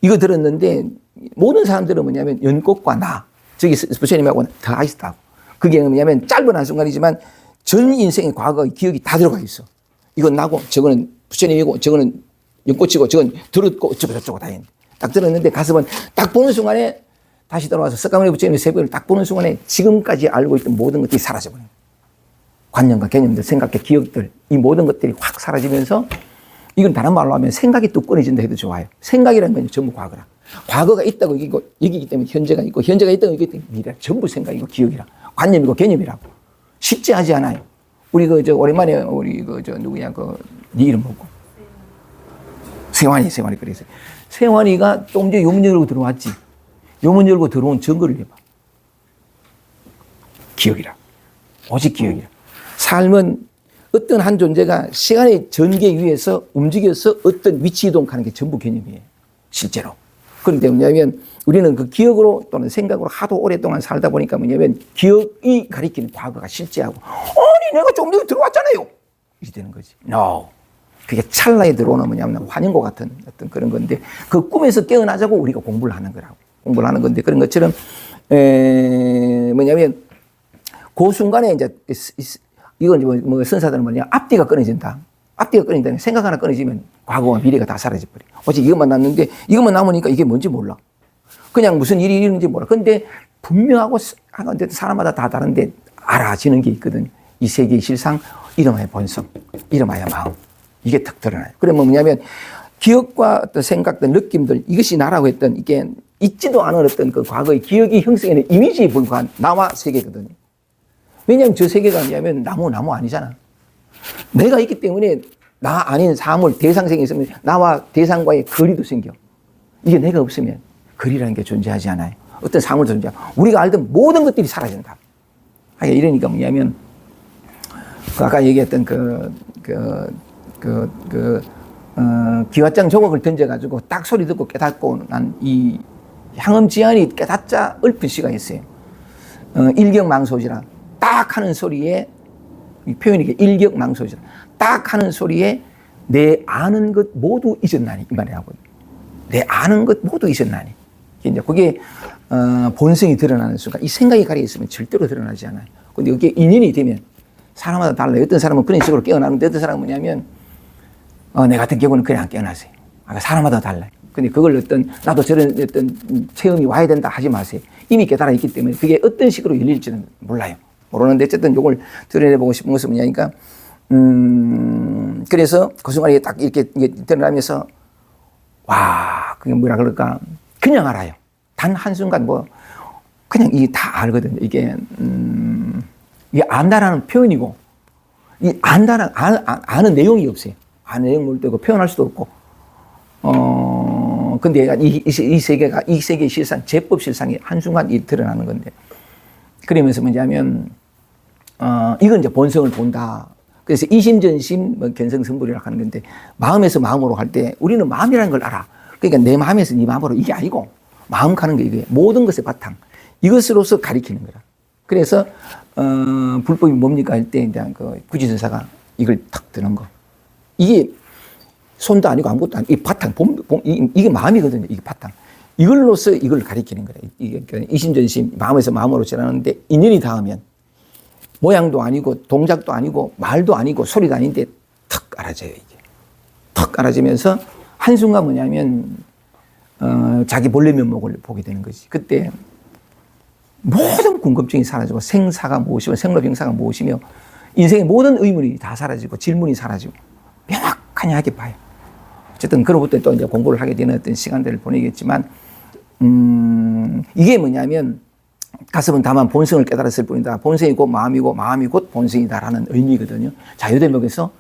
이거 들었는데 모든 사람들은 뭐냐면 연꽃과 나 저기 부처님하고는 더 있다고. 그게 뭐냐면 짧은 한순간이지만 전 인생의 과거의 기억이 다 들어가 있어. 이건 나고 저거는 부처님이고 저거는 연꽃이고 저건 들었고 어쩌고 다 했는데 딱 들었는데 가슴은 딱 보는 순간에 다시 돌아와서 스가모니 부처님의 새벽을 딱 보는 순간에 지금까지 알고 있던 모든 것들이 사라져버려요. 관념과 개념들, 생각과 기억들 이 모든 것들이 확 사라지면서 이건 다른 말로 하면 생각이 뚝 끊어진다 해도 좋아요. 생각이라는 건 전부 과거라. 과거가 있다고 여기기 때문에 현재가 있고 현재가 있다고 여기기 때문에 미래. 전부 생각이고 기억이라. 관념이고 개념이라고. 쉽지 하지 않아요. 우리 오랜만에 우리 누구야 네 이름 뭐고? 세환이 그랬어요. 세환이가 좀 전에 요문 열고 들어왔지. 요문 열고 들어온 증거를 해봐. 기억이라. 오직 기억이라. 삶은 어떤 한 존재가 시간의 전개 위에서 움직여서 어떤 위치 이동하는 게 전부 개념이에요. 실제로. 그런데 뭐냐면 우리는 그 기억으로 또는 생각으로 하도 오랫동안 살다 보니까 뭐냐면 기억이 가리키는 과거가 실제하고 아니 내가 좀 전에 들어왔잖아요. 이렇게 되는 거지. No. 그게 찰나에 들어오는 뭐냐면 환영과 같은 어떤 그런 건데 그 꿈에서 깨어나자고 우리가 공부를 하는 거라고. 공부를 하는 건데 그런 것처럼 뭐냐면 그 순간에 이제 이건 뭐 선사들은 뭐냐 앞뒤가 끊어진다. 앞뒤가 끊어진다. 생각 하나 끊어지면 과거와 미래가 다 사라져버려. 오직 이것만 남는데 이것만 남으니까 이게 뭔지 몰라. 그냥 무슨 일이 있는지 몰라. 근데 분명하고 사람마다 다 다른데 알아지는 게 있거든. 이 세계의 실상, 이름하여 본성, 이름하여 마음. 이게 탁 드러나요. 그러면 뭐냐면 기억과 어떤 생각들, 느낌들 이것이 나라고 했던 이게 있지도 않은 어떤 그 과거의 기억이 형성하는 이미지에 불과한 나와 세계거든요. 왜냐하면 저 세계가 뭐냐면 나무 아니잖아. 내가 있기 때문에 나 아닌 사물, 대상생이 있으면 나와 대상과의 거리도 생겨. 이게 내가 없으면 거리라는 게 존재하지 않아요. 어떤 사물도 존재하고 우리가 알던 모든 것들이 사라진다. 이러니까 뭐냐면 아까 얘기했던 기왓장 조각을 던져가지고 딱 소리 듣고 깨닫고 난 이 향음지안이 깨닫자 읊은 시가 있어요. 일격망소지라 딱 하는 소리에 이 표현이 일격망소지라 딱 하는 소리에 내 아는 것 모두 잊었나니 이 말이 하거든요. 내 아는 것 모두 잊었나니 이제 그게 본성이 드러나는 순간 이 생각이 가려 있으면 절대로 드러나지 않아요. 근데 이게 인연이 되면 사람마다 달라요. 어떤 사람은 그런 식으로 깨어나는데 어떤 사람은 뭐냐면 내 같은 경우는 그냥 안 깨어나세요. 사람마다 달라요. 근데 그걸 나도 저런 어떤 체험이 와야 된다 하지 마세요. 이미 깨달아 있기 때문에 그게 어떤 식으로 열릴지는 몰라요. 모르는데 어쨌든 이걸 드러내보고 싶은 것은 뭐냐니까, 그래서 그 순간에 딱 이렇게 드러나면서, 와, 그게 뭐라 그럴까. 그냥 알아요. 단 한순간 그냥 이게 다 알거든요. 이게 안다라는 표현이고, 아는 내용이 없어요. 아는 내용을 떼고 표현할 수도 없고, 근데 이 세계의 실상, 제법 실상이 한순간 드러나는 건데. 그러면서 뭐냐면, 이건 이제 본성을 본다. 그래서 이심전심, 견성성불이라고 하는 건데, 마음에서 마음으로 할 때, 우리는 마음이라는 걸 알아. 그러니까 내 마음에서 네 마음으로 이게 아니고, 마음 가는 게 이게 모든 것의 바탕. 이것으로서 가리키는 거라. 그래서, 불법이 뭡니까 할 때, 이제 구지선사가 이걸 탁 드는 거. 이게 손도 아니고 아무것도 아니고, 이 바탕, 이게 마음이거든요. 이게 바탕. 이걸로서 이걸 가리키는 거래. 이게 이심전심, 마음에서 마음으로 지나는데 인연이 닿으면 모양도 아니고 동작도 아니고 말도 아니고 소리도 아닌데 탁 알아져요, 이게. 탁 알아지면서 한순간 뭐냐면, 자기 본래 면목을 보게 되는 거지. 그때 모든 궁금증이 사라지고 생사가 무엇이며 생로병사가 무엇이며 인생의 모든 의문이 다 사라지고 질문이 사라지고 명확하게 봐요. 어쨌든 그로부터 또 이제 공부를 하게 되는 어떤 시간들을 보내겠지만, 이게 뭐냐면 가슴은 다만 본성을 깨달았을 뿐이다. 본성이 곧 마음이고 마음이 곧 본성이다라는 의미거든요. 자유대목에서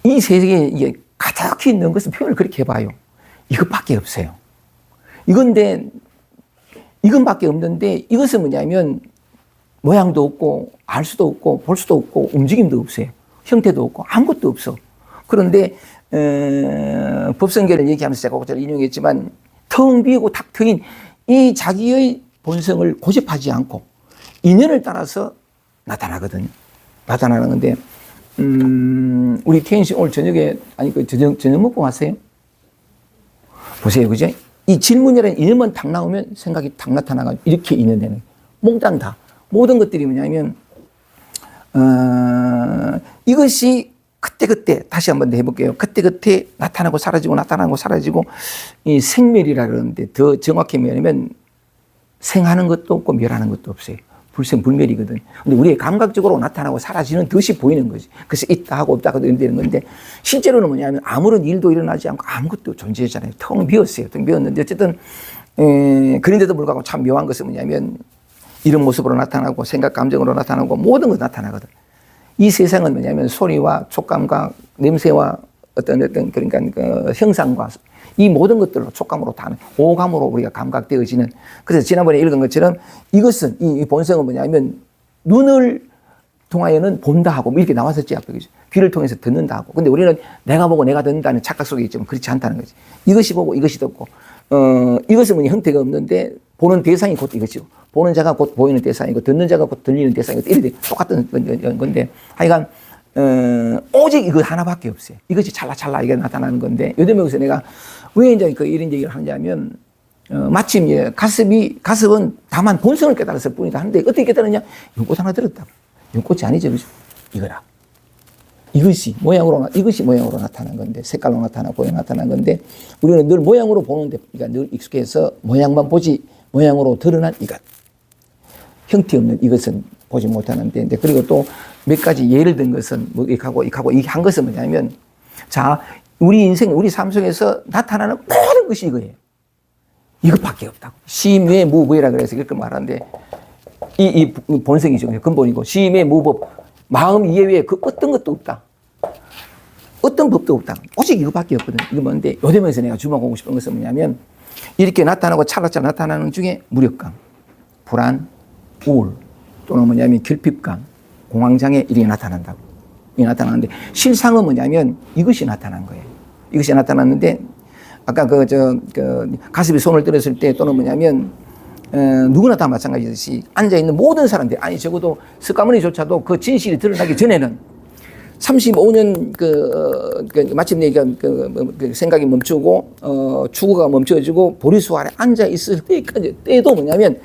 이 세계에 이게 가득히 있는 것을 표현을 그렇게 해봐요. 이것밖에 없어요. 이것밖에 없는데 이것은 뭐냐면 모양도 없고 알 수도 없고 볼 수도 없고 움직임도 없어요. 형태도 없고 아무것도 없어. 그런데 법성계를 얘기하면서 제가 그걸 인용했지만 텅 비고 탁 트인 이 자기의 본성을 고집하지 않고 인연을 따라서 나타나거든요. 나타나는 건데 우리 태인 씨 오늘 저녁에 저녁 먹고 왔어요? 보세요, 그죠? 이 질문이라는 인연만 탁 나오면 생각이 탁 나타나가지고 이렇게 인연되는 몽땅 다 모든 것들이 뭐냐면 이것이 그때 다시 한번 더 해볼게요. 그때 나타나고 사라지고 이 생멸이라 그러는데 더 정확히 뭐냐면 생하는 것도 없고 멸하는 것도 없어요. 불생불멸이거든. 근데 우리의 감각적으로 나타나고 사라지는 듯이 보이는 거지. 그래서 있다 하고 없다 하고 되는 건데 실제로는 뭐냐면 아무런 일도 일어나지 않고 아무것도 존재하잖아요. 텅 비었어요. 텅 비었는데 어쨌든 그런데도 불구하고 참 묘한 것은 뭐냐면 이런 모습으로 나타나고 생각 감정으로 나타나고 모든 것이 나타나거든. 이 세상은 뭐냐면 소리와 촉감과 냄새와 그러니까 그 형상과 이 모든 것들로 촉감으로 다 오감으로 우리가 감각되어지는. 그래서 지난번에 읽은 것처럼 이것은 이 본성은 뭐냐면 눈을 통하여는 본다 하고 뭐 이렇게 나왔었지 앞에. 귀를 통해서 듣는다 하고. 근데 우리는 내가 보고 내가 듣는다는 착각 속에 있지만 그렇지 않다는 거지. 이것이 보고 이것이 듣고 이것은 뭐냐 형태가 없는데 보는 대상이 곧 이것이고 보는 자가 곧 보이는 대상이고 듣는 자가 곧 들리는 대상이고 이렇게 똑같은 건데 하여간 오직 이거 하나밖에 없어요. 이것이 찰나찰나 이게 나타나는 건데 요즘에 여기서 내가 왜 이제 이런 얘기를 하냐면 마침 가습은 다만 본성을 깨달았을 뿐이다 하는데 어떻게 깨달았냐? 연꽃 하나 들었다고. 연꽃이 아니죠, 그죠? 이거라. 이것이 모양으로 나타난 건데, 색깔로 나타나고, 모양 나타난 건데, 우리는 늘 모양으로 보는데, 그러니까 늘 익숙해서 모양만 보지, 모양으로 드러난 이것. 형태 없는 이것은 보지 못하는데, 그리고 또 몇 가지 예를 든 것은, 뭐, 이게 한 것은 뭐냐면, 자, 우리 인생, 우리 삶 속에서 나타나는 모든 것이 이거예요. 이것밖에 없다고. 심외 무부이라 그래서 이렇게 말하는데, 이 본성이죠. 근본이고, 심외 무법. 마음 이외에 그 어떤 것도 없다. 어떤 법도 없다. 오직 이거밖에 없거든. 이거 뭔데? 요즘에서 내가 주목하고 싶은 것은 뭐냐면 이렇게 나타나고 찰나찰나 나타나는 중에 무력감, 불안, 우울 또는 뭐냐면 결핍감, 공황장애 이렇게 나타난다고. 이게 나타나는데 실상은 뭐냐면 이것이 나타난 거예요. 이것이 나타났는데 아까 가슴에 손을 들었을 때 또는 뭐냐면 누구나 다 마찬가지듯이 앉아있는 모든 사람들, 아니, 적어도 석가모니조차도 그 진실이 드러나기 전에는 35년 마침내 생각이 멈추고, 추구가 멈춰지고, 보리수 아래 앉아있을 때도 뭐냐면,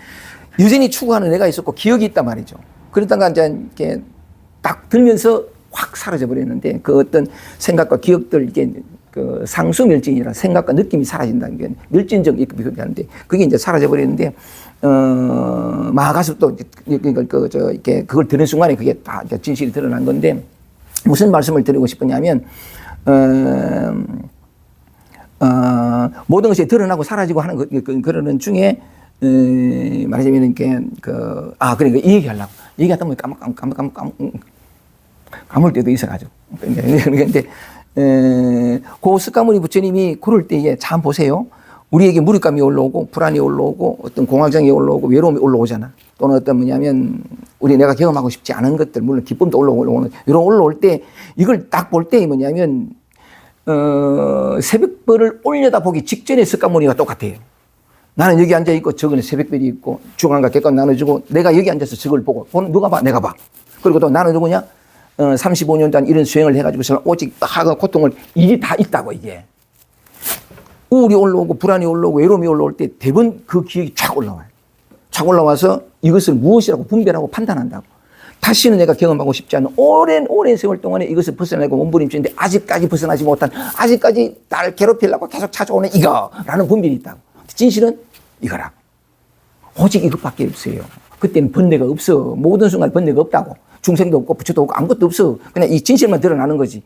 여전히 추구하는 애가 있었고, 기억이 있단 말이죠. 그러다가 이제 이렇게 딱 들면서 확 사라져버렸는데, 그 어떤 생각과 기억들, 이게 그 상수멸진이라 생각과 느낌이 사라진다는 게 멸진적 이렇게 그게 이제 사라져버리는데 마가습도 이렇게 그걸 들은 순간에 그게 다 진실이 드러난 건데 무슨 말씀을 드리고 싶으냐면 모든 것이 드러나고 사라지고 하는 그러는 중에 말하자면 이렇게 그러니까 이 얘기하려고 얘기하다 보면 까먹을 때도 있어가지고 그런데 고 석가모니 부처님이 그럴 때에 참 보세요. 우리에게 무력감이 올라오고 불안이 올라오고 어떤 공황장애 올라오고 외로움이 올라오잖아. 또는 어떤 뭐냐면 내가 경험하고 싶지 않은 것들 물론 기쁨도 올라오는 이런 올라올 때 이걸 딱 볼 때 뭐냐면 새벽별을 올려다 보기 직전에 석가모니가 똑같아요. 나는 여기 앉아 있고 저거는 새벽별이 있고 주간과 객관 나눠주고 내가 여기 앉아서 저걸 보고 누가 봐? 내가 봐. 그리고 또 나는 누구냐? 35년 동안 이런 수행을 해가지고서는 오직 하가 고통을 이게 다 있다고 이게. 우울이 올라오고 불안이 올라오고 외로움이 올라올 때 대부분 그 기억이 쫙 올라와요. 쫙 올라와서 이것을 무엇이라고 분별하고 판단한다고. 다시는 내가 경험하고 싶지 않은 오랜 세월 동안에 이것을 벗어나고 몸부림치는데 아직까지 벗어나지 못한 아직까지 나를 괴롭히려고 계속 찾아오는 이거라는 분별이 있다고. 진실은 이거라고. 오직 이것밖에 없어요. 그때는 번뇌가 없어. 모든 순간 번뇌가 없다고. 중생도 없고 부처도 없고 아무것도 없어. 그냥 이 진실만 드러나는 거지.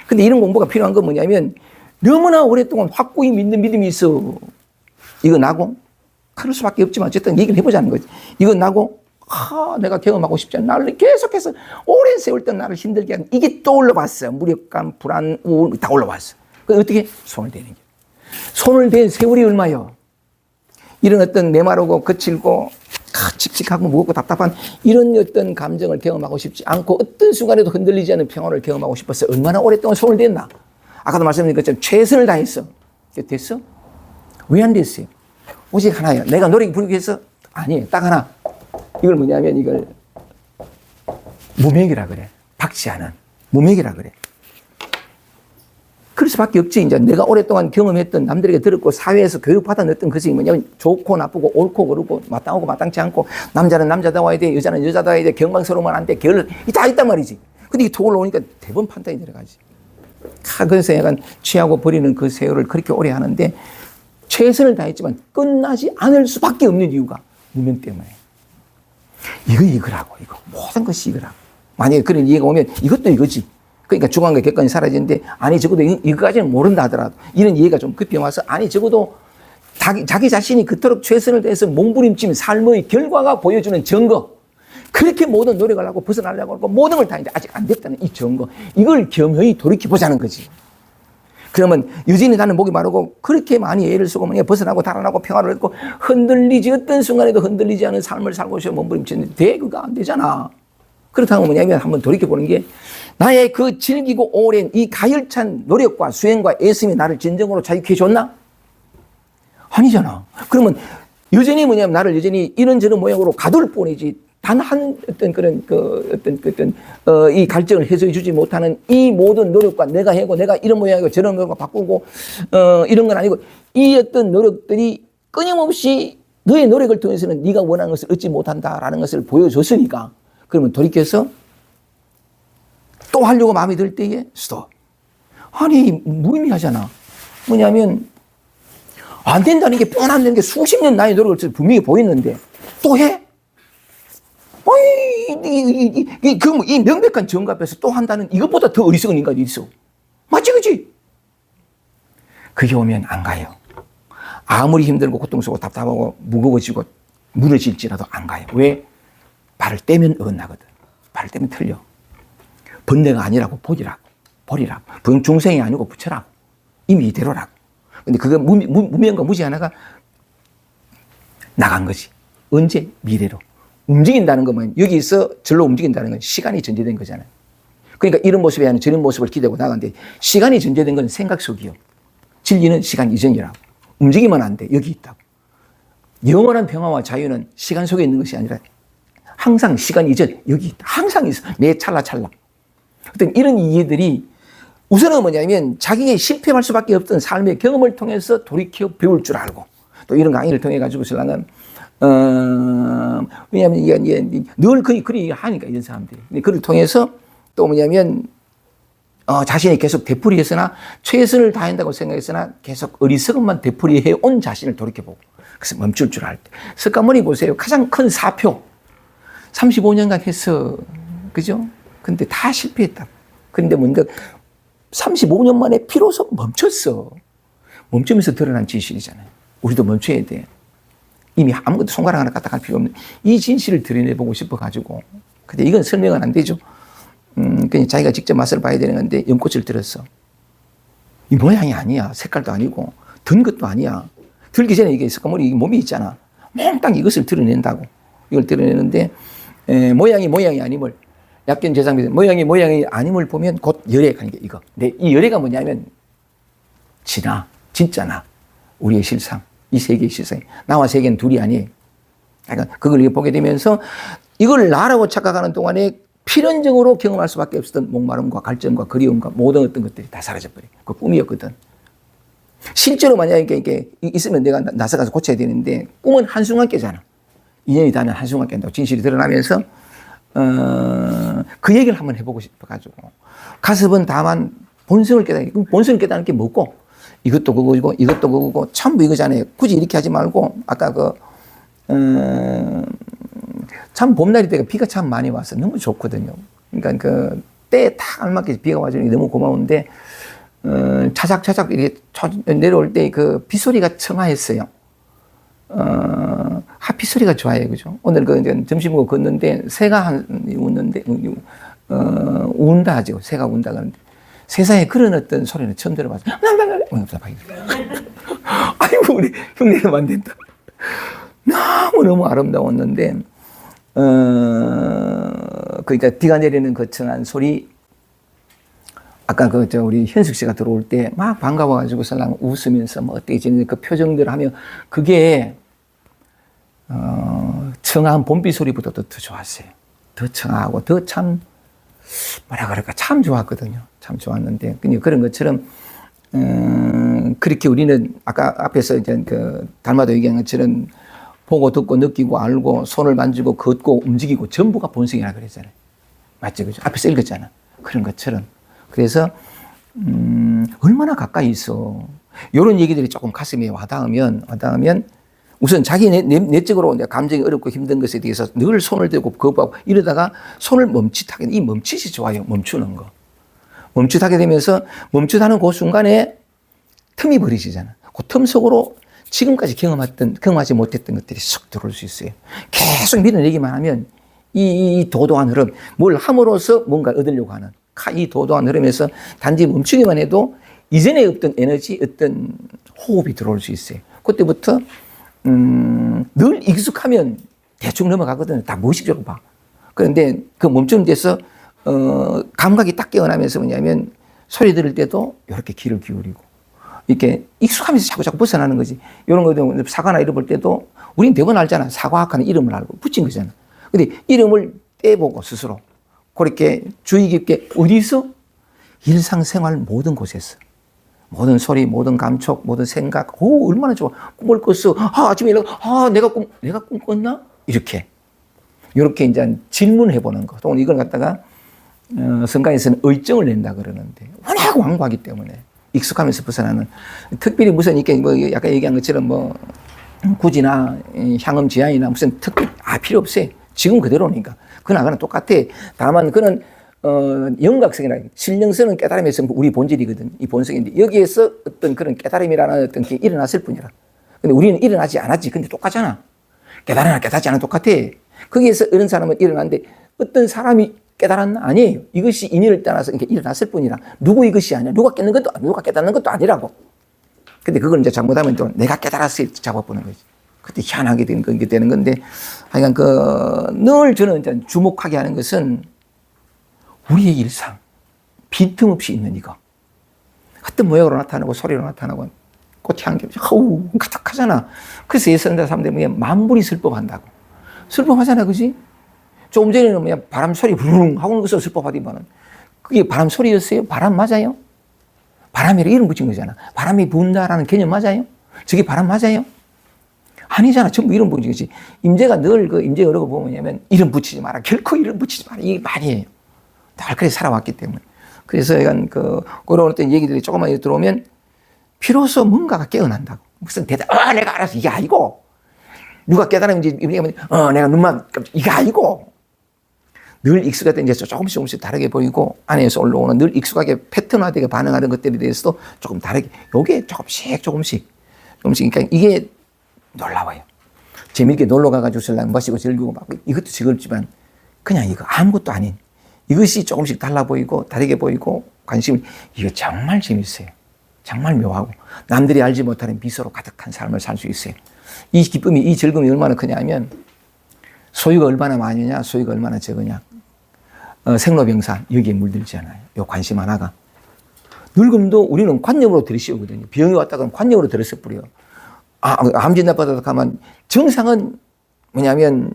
근데 이런 공부가 필요한 건 뭐냐면 너무나 오랫동안 확고히 믿는 믿음이 있어. 이거 나고 그럴 수밖에 없지만 어쨌든 얘기를 해보자는 거지. 이거 나고 내가 경험하고 싶지 않은 나를 계속해서 오랜 세월 동안 나를 힘들게 하는 이게 또 올라왔어. 무력감, 불안, 우울 다 올라왔어. 그럼 어떻게? 손을 대는 게. 손을 댄 세월이 얼마요? 이런 어떤 메마르고 거칠고 칙칙하고 무겁고 답답한 이런 어떤 감정을 경험하고 싶지 않고 어떤 순간에도 흔들리지 않는 평온을 경험하고 싶었어요. 얼마나 오랫동안 손을 댔나? 아까도 말씀드린 것처럼 최선을 다했어. 됐어? 왜 안 됐어요? 오직 하나예요. 내가 노력이 부족해서? 아니에요. 딱 하나. 이걸 뭐냐면 이걸 무명이라 그래. 박지하는 무명이라 그래. 그럴 수밖에 없지. 이제 내가 오랫동안 경험했던 남들에게 들었고 사회에서 교육받은 어떤 것이 뭐냐면 좋고 나쁘고 옳고 그르고 마땅하고 마땅치 않고 남자는 남자다워야 돼. 여자는 여자다워야 돼. 경망스러우면 안 돼. 게을러. 다 있단 말이지. 근데 이게 더 올라오니까 대부분 판단이 들어가지. 그래서 약간 취하고 버리는 그 세월을 그렇게 오래 하는데 최선을 다했지만 끝나지 않을 수밖에 없는 이유가 무명 때문에. 이거라고. 이거. 모든 것이 이거라고. 만약에 그런 이해가 오면 이것도 이거지. 그러니까 중간과 객관이 사라지는데 아니 적어도 이거까지는 모른다 하더라도 이런 이해가 좀 급히 와서 아니 적어도 자기 자신이 그토록 최선을 다해서 몸부림친 삶의 결과가 보여주는 증거 그렇게 모든 노력을 하고 벗어나려고 하고 모든 걸 다 했는데 아직 안 됐다는 이 증거 이걸 겸허히 돌이켜보자는 거지. 그러면 여전히 나는 목이 마르고 그렇게 많이 애를 쓰고 벗어나고 달아나고 평화를 얻고 흔들리지 어떤 순간에도 흔들리지 않은 삶을 살고 있어 몸부림치는데 대그가 안 되잖아. 그렇다고 뭐냐면 한번 돌이켜보는 게 나의 그 질기고 오랜 이 가열찬 노력과 수행과 애씀이 나를 진정으로 자유케 해줬나? 아니잖아. 그러면 여전히 뭐냐면 나를 여전히 이런저런 모양으로 가둘 뿐이지 단 한 이 갈증을 해소해 주지 못하는 이 모든 노력과 내가 하고 내가 이런 모양이고 저런 모양으로 바꾸고 이런 건 아니고 이 어떤 노력들이 끊임없이 너의 노력을 통해서는 네가 원하는 것을 얻지 못한다라는 것을 보여줬으니까 그러면 돌이켜서 또 하려고 마음이 들 때에 스톱. 아니 무의미하잖아. 뭐냐면 안 된다는 게 뻔한 게 수십 년 나의 노력을 분명히 보였는데 또 해? 이 명백한 정가 앞에서 또 한다는 이것보다 더 어리석은 인간이 있어. 맞지, 그지? 그게 오면 안 가요. 아무리 힘들고 고통스럽고 답답하고 무거워지고 무너질지라도 안 가요. 왜? 발을 떼면 어긋나거든. 발을 떼면 틀려. 번뇌가 아니라고 버리라고. 중생이 아니고 부처라고. 이미 이대로라고. 근데 그거 무명과 무지 하나가 나간 거지. 언제? 미래로. 움직인다는 거면 여기서 절로 움직인다는 건 시간이 전제된 거잖아요. 그러니까 이런 모습이 아니라 저런 모습을 기대고 나가는데 시간이 전제된 건 생각 속이요. 진리는 시간 이전이라고. 움직이면 안 돼. 여기 있다고. 영원한 평화와 자유는 시간 속에 있는 것이 아니라 항상 시간 이전 여기 있다. 항상 있어. 매 찰나찰나. 어떤 이런 이해들이 우선은 뭐냐면 자기의 실패할 수밖에 없던 삶의 경험을 통해서 돌이켜 배울 줄 알고 또 이런 강의를 통해 가지고 신랑은 왜냐하면 이게 늘 그리 하니까 이런 사람들이. 근데 그를 통해서 또 뭐냐면 자신이 계속 되풀이했으나 최선을 다한다고 생각했으나 계속 어리석음만 되풀이해 온 자신을 돌이켜보고 그래서 멈출 줄 알 때. 석가모니 보세요. 가장 큰 사표 35년간 했어. 그죠? 근데 다 실패했다. 근데 뭔가 35년 만에 비로소 멈췄어. 멈추면서 드러난 진실이잖아요. 우리도 멈춰야 돼. 이미 아무것도 손가락 하나 까딱할 필요 없는 이 진실을 드러내보고 싶어가지고. 근데 이건 설명은 안 되죠. 그냥 자기가 직접 맛을 봐야 되는 건데 연꽃을 들었어. 이 모양이 아니야. 색깔도 아니고 든 것도 아니야. 들기 전에 이게 석가모니 몸이 있잖아. 몽땅 이것을 드러낸다고. 이걸 드러내는데 모양이 아님을 약견 재상비 모양이 아님을 보면 곧 열애하는 게 이거. 근데 이 열애가 뭐냐면 진짜나 우리의 실상. 이 세계의 실상. 나와 세계는 둘이 아니에요. 그러니까 그걸 보게 되면서 이걸 나라고 착각하는 동안에 필연적으로 경험할 수밖에 없었던 목마름과 갈증과 그리움과 모든 어떤 것들이 다 사라져버려요. 그 꿈이었거든. 실제로 만약에 이게 있으면 내가 나서 가서 고쳐야 되는데 꿈은 한순간 깨잖아. 인연이 닿으면 한순간 깬다고 진실이 드러나면서 그 얘기를 한번 해보고 싶어가지고 가섭은 다만 본성을 깨닫는 본성을 깨닫는 게 뭐고 이것도 그거고 이것도 그거고 전부 이거잖아요. 굳이 이렇게 하지 말고 아까 참 봄날이 때가 비가 참 많이 와서 너무 좋거든요. 그러니까 그 때에 딱 알맞게 비가 와주니 너무 고마운데 차작차작 이렇게 내려올 때 그 빗소리가 청아했어요. 빗소리가 좋아요, 그죠? 오늘 점심 먹고 걷는데 새가 우는데 운다 하죠. 새가 운다 그러는데 세상에 그런 어떤 소리는 처음 들어봤어요. 아이고 우리 형님은 안 된다. 너무 아름다웠는데 그러니까 비가 내리는 거창한 소리. 아까 우리 현숙 씨가 들어올 때 막 반가워가지고 설랑 웃으면서 뭐 어떻게 지내는 그 표정들 하며 그게 청아한 봄비 소리보다도 더 좋았어요. 더 청아하고 더 참 뭐라 그럴까 참 좋았거든요. 참 좋았는데 그런 것처럼 그렇게 우리는 아까 앞에서 이제 그 달마도 얘기한 것처럼 보고 듣고 느끼고 알고 손을 만지고 걷고 움직이고 전부가 본성이라 그랬잖아요. 맞죠, 그죠? 앞에서 읽었잖아. 그런 것처럼. 그래서 얼마나 가까이 있어. 이런 얘기들이 조금 가슴에 와닿으면 우선 자기 내적으로 감정이 어렵고 힘든 것에 대해서 늘 손을 대고 거부하고 이러다가 손을 멈칫하게 이 멈칫이 좋아요. 멈추는 거. 멈칫하게 되면서 멈칫하는 그 순간에 틈이 벌어지잖아. 그 틈 속으로 지금까지 경험하지 못했던 것들이 쏙 들어올 수 있어요. 계속 밀어내기만 하면 이 도도한 흐름, 뭘 함으로써 뭔가 얻으려고 하는 이 도도한 흐름에서 단지 멈추기만 해도 이전에 없던 에너지, 어떤 호흡이 들어올 수 있어요. 그때부터 늘 익숙하면 대충 넘어가거든요. 다 무의식적으로 봐. 그런데 그 멈추는 데서 감각이 딱 깨어나면서 뭐냐면 소리 들을 때도 이렇게 귀를 기울이고 이렇게 익숙하면서 자꾸 벗어나는 거지. 이런 거도 사과나 잃어볼 때도 우린 대부분 알잖아. 사과학하는 이름을 알고 붙인 거잖아. 근데 이름을 떼보고 스스로 그렇게 주의 깊게 어디서? 일상생활 모든 곳에서. 모든 소리, 모든 감촉, 모든 생각. 오, 얼마나 좋아. 꿈을 꿨어. 아침에 일어나. 내가 꿈 꿨나? 이렇게 이제 질문해 보는 거. 또 이걸 갖다가 성가에서는 의정을 낸다 그러는데 워낙 완고하기 때문에 익숙하면서 벗어나는 특별히 무슨 이렇게 뭐 약간 얘기한 것처럼 뭐 구지나 향음 지향이나 무슨 특별 필요 없어요. 지금 그대로니까. 그나저나 똑같아. 다만 그는 영각성이라 신령성은 깨달음에서 우리 본질이거든. 이 본성인데 여기에서 어떤 그런 깨달음이라는 어떤 게 일어났을 뿐이라. 근데 우리는 일어나지 않았지. 근데 똑같잖아. 깨달으나 깨닫지 않아 똑같아. 거기에서 어떤 사람은 일어났는데 어떤 사람이 깨달았나? 아니에요. 이것이 인연을 따라서 이렇게 일어났을 뿐이라. 누구 이것이 아니야. 누가 깨닫는 것도 아니라고. 근데 그걸 이제 잘못하면 또 내가 깨달았을 때 잡아보는 거지. 그때 희한하게 되는 건데, 하여간 늘 저는 이제 주목하게 하는 것은 우리의 일상, 빈틈없이 있는 이거. 어떤 모양으로 나타나고 소리로 나타나고 꽃이 한 개, 가득하잖아. 그래서 예선자 사람들이 만불이 슬퍼한다고. 슬퍼하잖아, 그지? 조금 전에는 그냥 바람 소리 부릉 하고 있는 것을 슬퍼하더니만은 그게 바람 소리였어요? 바람 맞아요? 바람이라 이름 붙인 거잖아. 바람이 분다라는 개념 맞아요? 저게 바람 맞아요? 아니잖아. 전부 이름 붙인 거지. 임재가 늘 임재 여러 거 보면 뭐냐면 이름 붙이지 마라. 결코 이름 붙이지 마라. 이게 말이에요. 날 그렇게 살아왔기 때문에. 그래서 약간 그런 어떤 얘기들이 조금만 들어오면 비로소 뭔가가 깨어난다고. 무슨 대답, 내가 알았어. 이게 아니고. 누가 깨달으면 내가 눈만, 이게 아니고. 늘 익숙했던 이제 조금씩 다르게 보이고 안에서 올라오는 늘 익숙하게 패턴화되게 반응하는 것들에 대해서도 조금 다르게. 요게 조금씩. 그러니까 이게 놀라워요. 재미있게 놀러 가가지고 설랑 마시고 즐기고 막 이것도 즐겁지만 그냥 이거 아무것도 아닌 이것이 조금씩 달라 보이고 다르게 보이고 관심을 이거 정말 재밌어요. 정말 묘하고 남들이 알지 못하는 미소로 가득한 삶을 살 수 있어요. 이 기쁨이 이 즐거움이 얼마나 크냐면 소유가 얼마나 많으냐 소유가 얼마나 적으냐 생로병사 여기에 물들지 않아요. 요 관심 하나가 늙음도 우리는 관념으로 들이씌우거든요. 병이 왔다 그러면 관념으로 들었을 뿐이에요. 암 진단받아서 가면 정상은 뭐냐면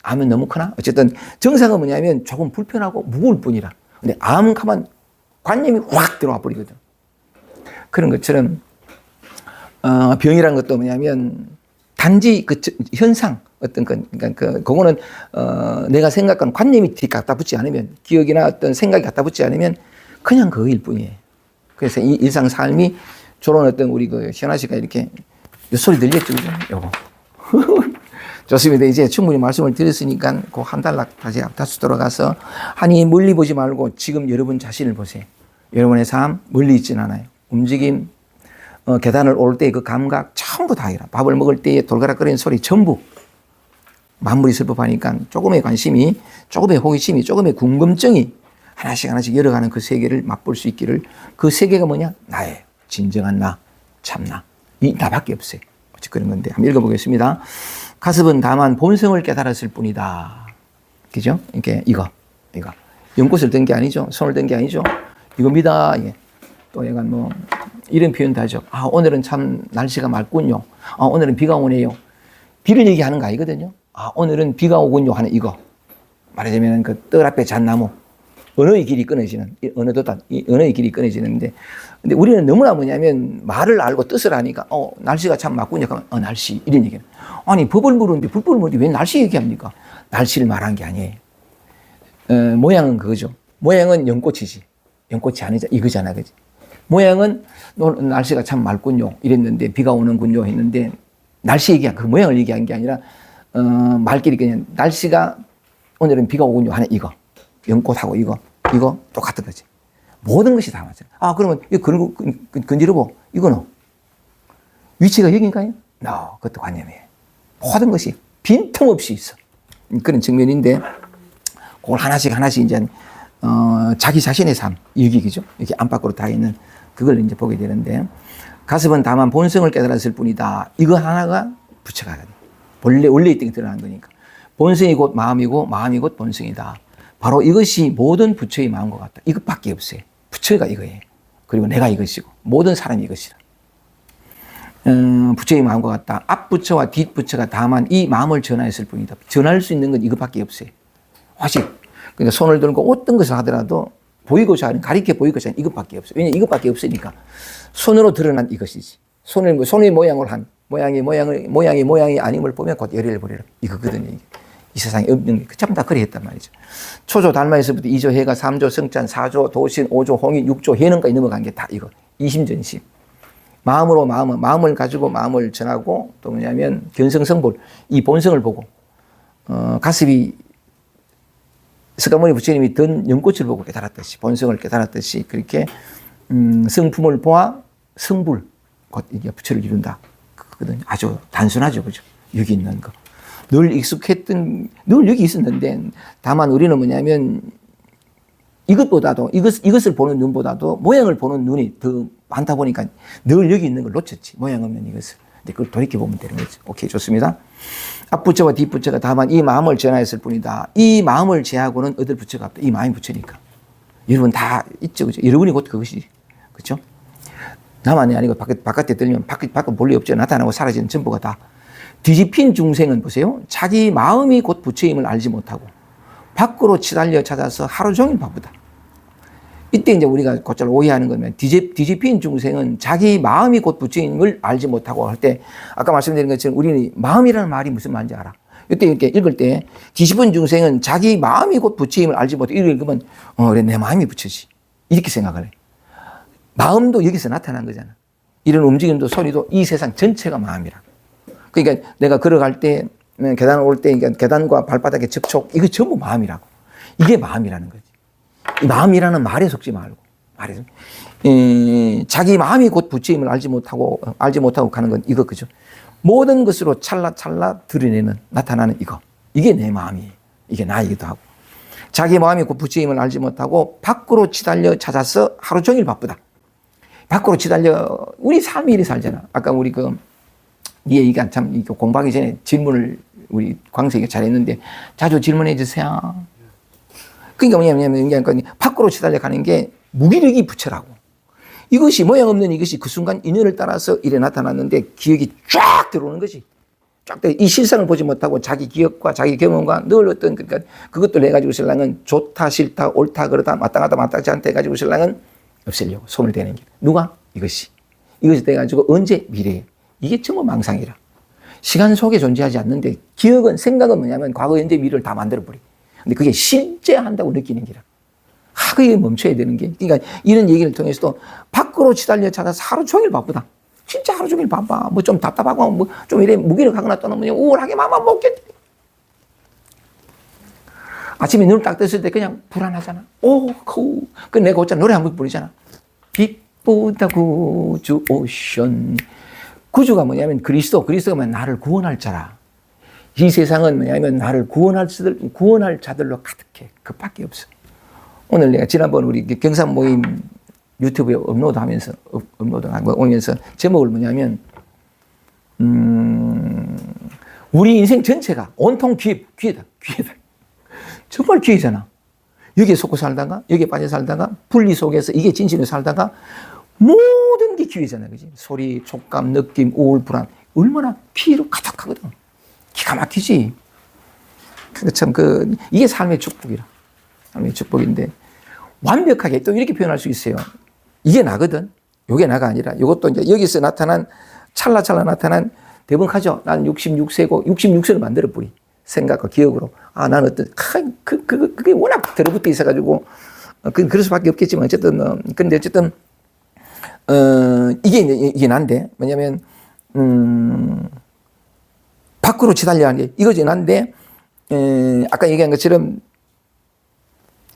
암은 너무 크나? 어쨌든 정상은 뭐냐면 조금 불편하고 무거울 뿐이라. 근데 암 가면 관념이 확 들어와 버리거든. 그런 것처럼 병이라는 것도 뭐냐면 단지 그 현상 어떤 그러니까 그거는 내가 생각하는 관념이 갖다 붙지 않으면 기억이나 어떤 생각이 갖다 붙지 않으면 그냥 그거일 뿐이에요. 그래서 이 일상 삶이 저런 어떤 우리 현아 씨가 이렇게 요 소리 들렸죠, 요거. 좋습니다. 이제 충분히 말씀을 드렸으니까 그 한 단락 다시 돌아가서 아니 멀리 보지 말고 지금 여러분 자신을 보세요. 여러분의 삶 멀리 있진 않아요. 움직임, 계단을 오를 때의 그 감각 전부 다 이라. 밥을 먹을 때의 돌가락거리는 소리 전부 만물이 슬퍼하니까 조금의 관심이, 조금의 호기심이, 조금의 궁금증이 하나씩 열어가는 그 세계를 맛볼 수 있기를. 그 세계가 뭐냐? 나예요. 진정한 나, 참나. 이 나밖에 없어요. 그런 건데 한번 읽어보겠습니다. 가습은 다만 본성을 깨달았을 뿐이다. 그죠? 이거 연꽃을 든 게 아니죠. 손을 든 게 아니죠. 이겁니다. 이게 또 약간 뭐 이런 표현도 하죠. 오늘은 참 날씨가 맑군요. 오늘은 비가 오네요. 비를 얘기하는 거 아니거든요. 오늘은 비가 오군요 하는 이거. 말하자면 그 뜰 앞에 잣나무. 언어의 길이 끊어지는, 언어의 길이 끊어지는데, 근데 우리는 너무나 뭐냐면 말을 알고 뜻을 아니까, 날씨가 참 맞군요. 그러면, 날씨. 이런 얘기는. 아니, 법을 물었는데, 불법을 물었는데 왜 날씨 얘기합니까? 날씨를 말한 게 아니에요. 모양은 그거죠. 모양은 연꽃이지. 연꽃이 아니잖아. 이거잖아. 그지? 모양은 날씨가 참 맑군요. 이랬는데, 비가 오는군요. 했는데, 날씨 얘기한, 그 모양을 얘기한 게 아니라, 말끼리 그냥 날씨가 오늘은 비가 오군요 하는 이거. 연꽃하고 이거 똑같은 거지. 모든 것이 다 맞아요. 그러면 이거 건드려보. 이거는 위치가 여긴가요? No, 그것도 관념이에요. 모든 것이 빈틈없이 있어. 그런 측면인데, 그걸 하나씩 이제 자기 자신의 삶, 여기죠. 이렇게 안팎으로 다 있는 그걸 이제 보게 되는데, 가습은 다만 본성을 깨달았을 뿐이다. 이거 하나가 부처가 원래 있던 게 드러난 거니까. 본성이 곧 마음이고 마음이 곧 본성이다. 바로 이것이 모든 부처의 마음과 같다. 이것밖에 없어요. 부처가 이거예요. 그리고 내가 이것이고 모든 사람이 이것이다. 부처의 마음과 같다. 앞부처와 뒷부처가 다만 이 마음을 전하였을 뿐이다. 전할 수 있는 건 이것밖에 없어요. 오직 그러니까 손을 들고 어떤 것을 하더라도 보이고자 하는, 가리켜 보이고자 하는 이것밖에 없어요. 왜냐하면 이것밖에 없으니까. 손으로 드러난 이것이지. 손의 모양을 한 모양이 아님을 보면 곧 열의를 보리라. 이거거든요. 이게. 이 세상에 없는 게 전부 다 그래 했단 말이죠. 초조 달마에서부터 2조 해가 3조 성찬 4조 도신 5조 홍인 6조 해는까지 넘어간 게 다 이거. 이심전심. 마음을 가지고 마음을 전하고, 또 뭐냐면 견성성불, 이 본성을 보고, 가습이 석가모니 부처님이 든 연꽃을 보고 깨달았듯이, 본성을 깨달았듯이, 그렇게 성품을 보아 성불, 곧 이게 부처를 이룬다. 그거는 아주 단순하죠, 그죠? 여기 있는 거. 늘 여기 있었는데, 다만 우리는 뭐냐면, 이것보다도, 이것을 보는 눈보다도 모양을 보는 눈이 더 많다 보니까 늘 여기 있는 걸 놓쳤지. 모양 없는 이것을. 근데 그걸 돌이켜보면 되는 거죠. 오케이, 좋습니다. 앞부처와 뒷부처가 다만 이 마음을 전하였을 뿐이다. 이 마음을 제하고는 얻을 부처가 없다. 이 마음이 부처니까. 여러분 다 있죠, 그죠? 여러분이 곧 그것이, 그죠? 나만이 아니고 바깥에 들리면 바깥 볼리 없죠. 나타나고 사라지는 전부가 다. 뒤집힌 중생은 보세요. 자기 마음이 곧 부처임을 알지 못하고 밖으로 치달려 찾아서 하루 종일 바쁘다. 이때 이제 우리가 곧잘 오해하는 거면 뒤집힌 중생은 자기 마음이 곧 부처임을 알지 못하고 할 때, 아까 말씀드린 것처럼 우리는 마음이라는 말이 무슨 말인지 알아. 이때 이렇게 읽을 때 뒤집은 중생은 자기 마음이 곧 부처임을 알지 못하고, 이렇게 읽으면 그래, 내 마음이 부처지. 이렇게 생각을 해. 마음도 여기서 나타난 거잖아. 이런 움직임도 소리도 이 세상 전체가 마음이라. 그러니까 내가 걸어갈 때, 계단을 올 때, 그러니까 계단과 발바닥의 접촉, 이거 전부 마음이라고. 이게 마음이라는 거지. 이 마음이라는 말에 속지 말고, 자기 마음이 곧 부처임을 알지 못하고 가는 건 이거, 그죠? 모든 것으로 찰나 드러내는, 나타나는 이거. 이게 내 마음이에요. 이게 나이기도 하고. 자기 마음이 곧 부처임을 알지 못하고 밖으로 치달려 찾아서 하루 종일 바쁘다. 밖으로 치달려, 우리 삶이 이리 살잖아. 아까 우리 네 얘기가 참 공부하기 전에 질문을 우리 광석이가 잘했는데, 자주 질문해 주세요. 그러니까 뭐냐면 밖으로 치달려 가는 게 무기력이 부처라고. 이것이 모양 없는 이것이 그 순간 인연을 따라서 이래 나타났는데 기억이 쫙 들어오는 거지. 쫙 들어. 이 실상을 보지 못하고 자기 기억과 자기 경험과 늘 어떤, 그러니까 그것들 해가지고 신랑은 좋다 싫다 옳다 그러다 마땅하다 마땅치 않다 해가지고 신랑은 없애려고 손을 대는 게. 누가? 이것이 돼가지고 언제? 미래에. 이게 전부 망상이라. 시간 속에 존재하지 않는데 기억은, 생각은 뭐냐면 과거, 현재, 미래를 다 만들어버려. 근데 그게 실제한다고 느끼는 게라. 그게 멈춰야 되는 게. 그러니까 이런 얘기를 통해서도 밖으로 치달려 찾아서 하루 종일 바쁘다. 진짜 하루 종일 바빠. 뭐 좀 답답하고 뭐 좀 이래 무기력하거나 또는 뭐 우울하게 마음만 먹겠. 아침에 눈을 딱 떴을 때 그냥 불안하잖아. 그 내가 어쩌나 노래 한 곡 부르잖아. 빛보다 구주 오션. 구주가 뭐냐면 그리스도가 뭐냐면 나를 구원할 자라. 이 세상은 뭐냐면 나를 구원할 자들로 가득해. 그밖에 없어. 오늘 내가 지난번 우리 경산 모임 유튜브에 업로드하면서 제목을 뭐냐면 우리 인생 전체가 온통 기회다. 정말 기회잖아. 여기에 속고 살다가 여기에 빠져 살다가 분리 속에서 이게 진실로 살다가 모든 게 기회잖아. 그지? 소리, 촉감, 느낌, 우울, 불안. 얼마나 기회로 가득하거든. 기가 막히지. 참 이게 삶의 축복이라. 삶의 축복인데 완벽하게 또 이렇게 표현할 수 있어요. 이게 나거든. 요게 나가 아니라 이것도 이제 여기서 나타난 찰나 나타난 대번하죠. 난 66세고 66세를 만들어 버리. 생각과 기억으로. 난 어떤 그게 워낙 들어붙어 있어가지고 그럴 수밖에 없겠지만 어쨌든 근데 어쨌든 이게 난데 뭐냐면 밖으로 치달려 하는 게 이거지 난데 아까 얘기한 것처럼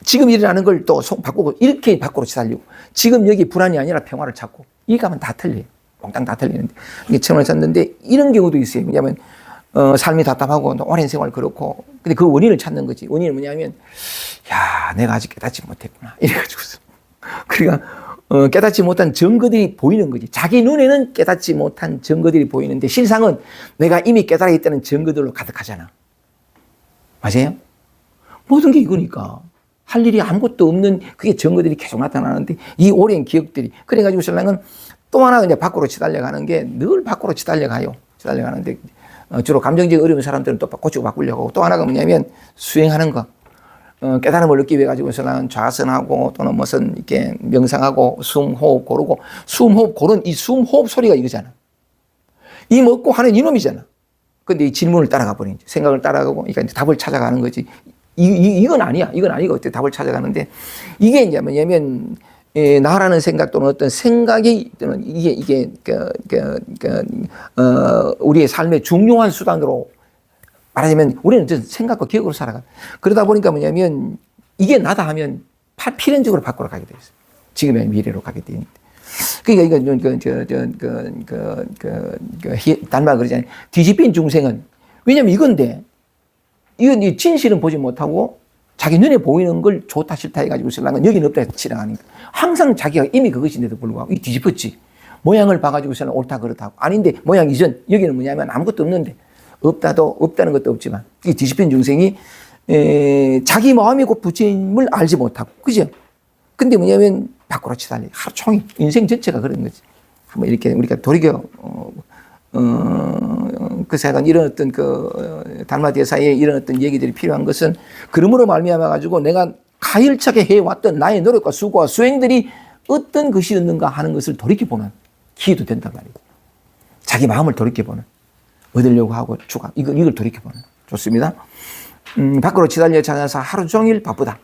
지금 일어나는 걸 또 바꾸고 이렇게 밖으로 치달리고 지금 여기 불안이 아니라 평화를 찾고 이게 가면 다 틀려요. 몽땅 다 틀리는데 이게 처음을 찾는데 이런 경우도 있어요. 왜냐하면 삶이 답답하고 오랜 생활 그렇고 근데 그 원인을 찾는 거지. 원인은 뭐냐면 내가 아직 깨닫지 못했구나 이래가지고서 그러니까 깨닫지 못한 증거들이 보이는 거지. 자기 눈에는 깨닫지 못한 증거들이 보이는데 실상은 내가 이미 깨달아 있다는 증거들로 가득하잖아. 맞아요? 모든 게 이거니까. 할 일이 아무것도 없는 그게 증거들이 계속 나타나는데 이 오랜 기억들이. 그래가지고 신랑은 또 하나 이제 밖으로 치달려가는 게 늘 밖으로 치달려가요. 치달려가는데 주로 감정적이 어려운 사람들은 또 고치고 바꾸려고 하고 또 하나가 뭐냐면 수행하는 거. 깨달음을 느끼기 위해 가지고 신랑은 좌선하고 또는 무슨 이렇게 명상하고 숨 호흡 고르고 숨 호흡 고른 이 숨 호흡 소리가 이거잖아. 이 먹고 하는 이놈이잖아. 근데 이 질문을 따라가 버린 생각을 따라가고 그러니까 이제 답을 찾아가는 거지. 이건 아니야. 이건 아니고 어떻게 답을 찾아가는데 이게 이제 뭐냐면 나라는 생각 또는 어떤 생각이 또는 이게 우리의 삶의 중요한 수단으로 말하자면 우리는 생각과 기억으로 살아가. 그러다 보니까 뭐냐면 이게 나다 하면 필연적으로 밖으로 가게 돼 있어요. 지금의 미래로 가게 돼 있는데. 그러니까 이건 단말 그러잖아요. 뒤집힌 중생은 왜냐면 이건데 이건 이 진실은 보지 못하고 자기 눈에 보이는 걸 좋다 싫다 해가지고 신랑은 여기는 없다 해서 치랑하니까 항상 자기가 이미 그것인데도 불구하고 이 뒤집었지. 모양을 봐가지고 신랑 옳다 그렇다 하고 아닌데 모양 이전 여기는 뭐냐면 아무것도 없는데 없다는 것도 없지만 이 뒤집힌 중생이 자기 마음이 곧 부처님을 알지 못하고 그죠? 근데 뭐냐면 밖으로 치달려 하루 종일 인생 전체가 그런 거지. 한번 이렇게 우리가 돌이켜 그래서 약간 이런 어떤 달마 대사에 이런 어떤 얘기들이 필요한 것은 그러므로 말미암아 가지고 내가 가열차게 해왔던 나의 노력과 수고와 수행들이 어떤 것이었는가 하는 것을 돌이켜보는 기회도 된단 말이에요. 자기 마음을 돌이켜보는 얻으려고 하고 이걸 돌이켜보는 좋습니다. 밖으로 치달려 찾아서 하루 종일 바쁘다.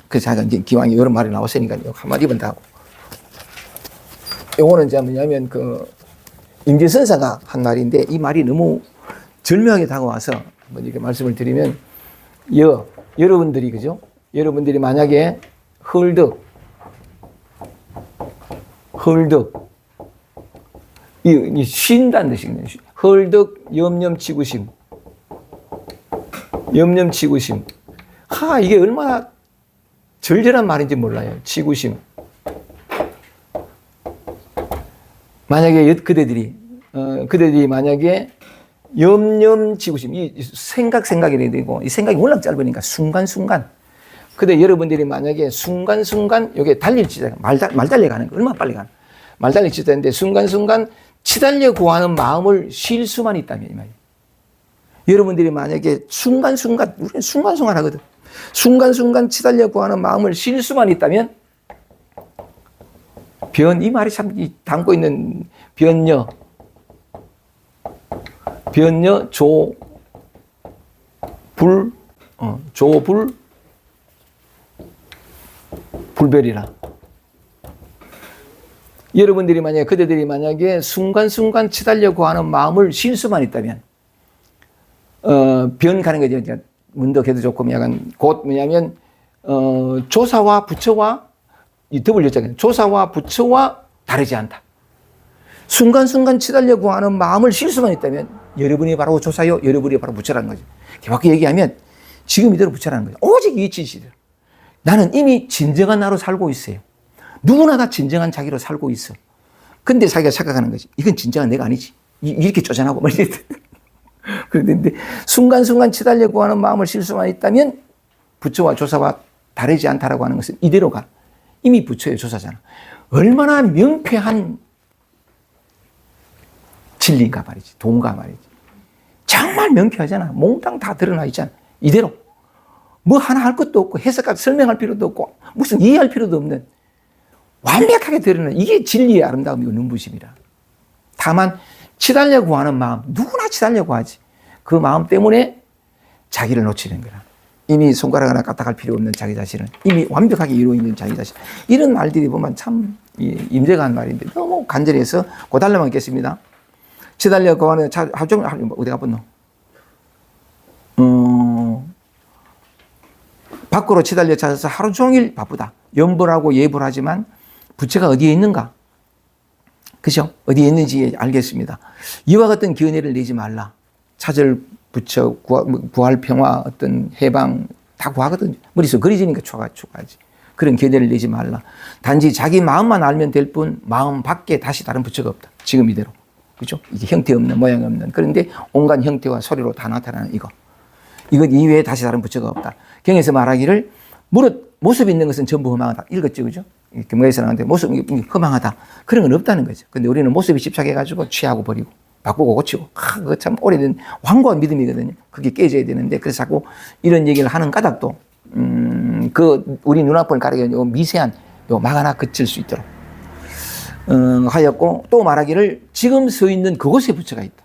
그래서 제가 이제 기왕에 이런 말이 나왔으니까 한마디만 더 하고. 요거는 이제 뭐냐면 임진선사가 한 말인데 이 말이 너무 절묘하게 다가와서 한번 이렇게 말씀을 드리면 여러분들이 그죠? 여러분들이 만약에 헐덕 이 쉰다는 뜻이거든요. 헐덕 염념치구심 이게 얼마나 절절한 말인지 몰라요. 치구심. 만약에 그대들이 만약에 염념치구심 이 생각이 되고 이 생각이 워낙 짧으니까 순간순간 근데 여러분들이 만약에 순간순간 여기에 달릴지다 말 달려가는 거 얼마나 빨리 가는 말 달릴지다인데 순간순간 치달려 구하는 마음을 쉴 수만 있다면 이 말이에요. 여러분들이 만약에 순간순간 우리는 순간순간 하거든. 순간순간 치달려 구하는 마음을 쉴 수만 있다면 이 말이 참 담고 있는 변녀 불별이라. 여러분들이 그대들이 만약에 순간순간 치달려고 하는 마음을 쉴 수만 있다면, 변 가는 거죠. 문덕해도 좋고, 약간, 곧 뭐냐면, 조사와 부처와, 이 더블 여자가 조사와 부처와 다르지 않다. 순간순간 치달려고 하는 마음을 쉴 수만 있다면, 여러분이 바로 조사요, 여러분이 바로 부처라는 거죠. 이렇게 얘기하면, 지금 이대로 부처라는 거죠. 오직 이 진실이다. 나는 이미 진정한 나로 살고 있어요. 누구나 다 진정한 자기로 살고 있어. 근데 자기가 착각하는 거지. 이건 진정한 내가 아니지. 이렇게 쪼잔하고 말이야. 그런데 순간순간 치달려고 하는 마음을 쉴 수만 있다면 부처와 조사와 다르지 않다라고 하는 것은 이대로가 이미 부처의 조사잖아. 얼마나 명쾌한 진리인가 말이지. 도인가 말이지. 정말 명쾌하잖아. 몽땅 다 드러나 있잖아. 이대로. 뭐 하나 할 것도 없고 해석까지 설명할 필요도 없고 무슨 이해할 필요도 없는 완벽하게 드러나는 이게 진리의 아름다움이고 눈부심이라. 다만 치달려고 하는 마음, 누구나 치달려고 하지. 그 마음 때문에 자기를 놓치는 거라. 이미 손가락 하나 까딱할 필요 없는 자기 자신은 이미 완벽하게 이루어 있는 자기 자신. 이런 말들이 보면 참 임재가 한 말인데 너무 간절해서 고달려만 있겠습니다. 치달려고 하는 하종 어디가 붙노? 밖으로 치달려 찾아서 하루 종일 바쁘다. 염불하고 예불하지만 부처가 어디에 있는가? 그죠? 어디에 있는지 알겠습니다. 이와 같은 견해를 내지 말라. 차절 부처, 부활 평화, 어떤 해방 다 구하거든요. 머릿속 그려지니까 추가하지. 그런 계대를 내지 말라. 단지 자기 마음만 알면 될 뿐 마음 밖에 다시 다른 부처가 없다. 지금 이대로. 그죠? 이게 형태 없는, 모양 없는. 그런데 온갖 형태와 소리로 다 나타나는 이거. 이것 이외에 다시 다른 부처가 없다. 경에서 말하기를 모습 있는 것은 전부 허망하다. 읽었죠, 그죠? 경에서 나오는데 모습이 허망하다. 그런 건 없다는 거죠. 근데 우리는 모습이 집착해가지고 취하고 버리고 바꾸고 고치고. 그거 참 오래된 완고한 믿음이거든요. 그게 깨져야 되는데 그래서 자꾸 이런 얘기를 하는 까닭도 우리 눈앞을 가리는 요 미세한 요 막 하나 그칠 수 있도록 하였고 또 말하기를 지금 서 있는 그곳에 부처가 있다.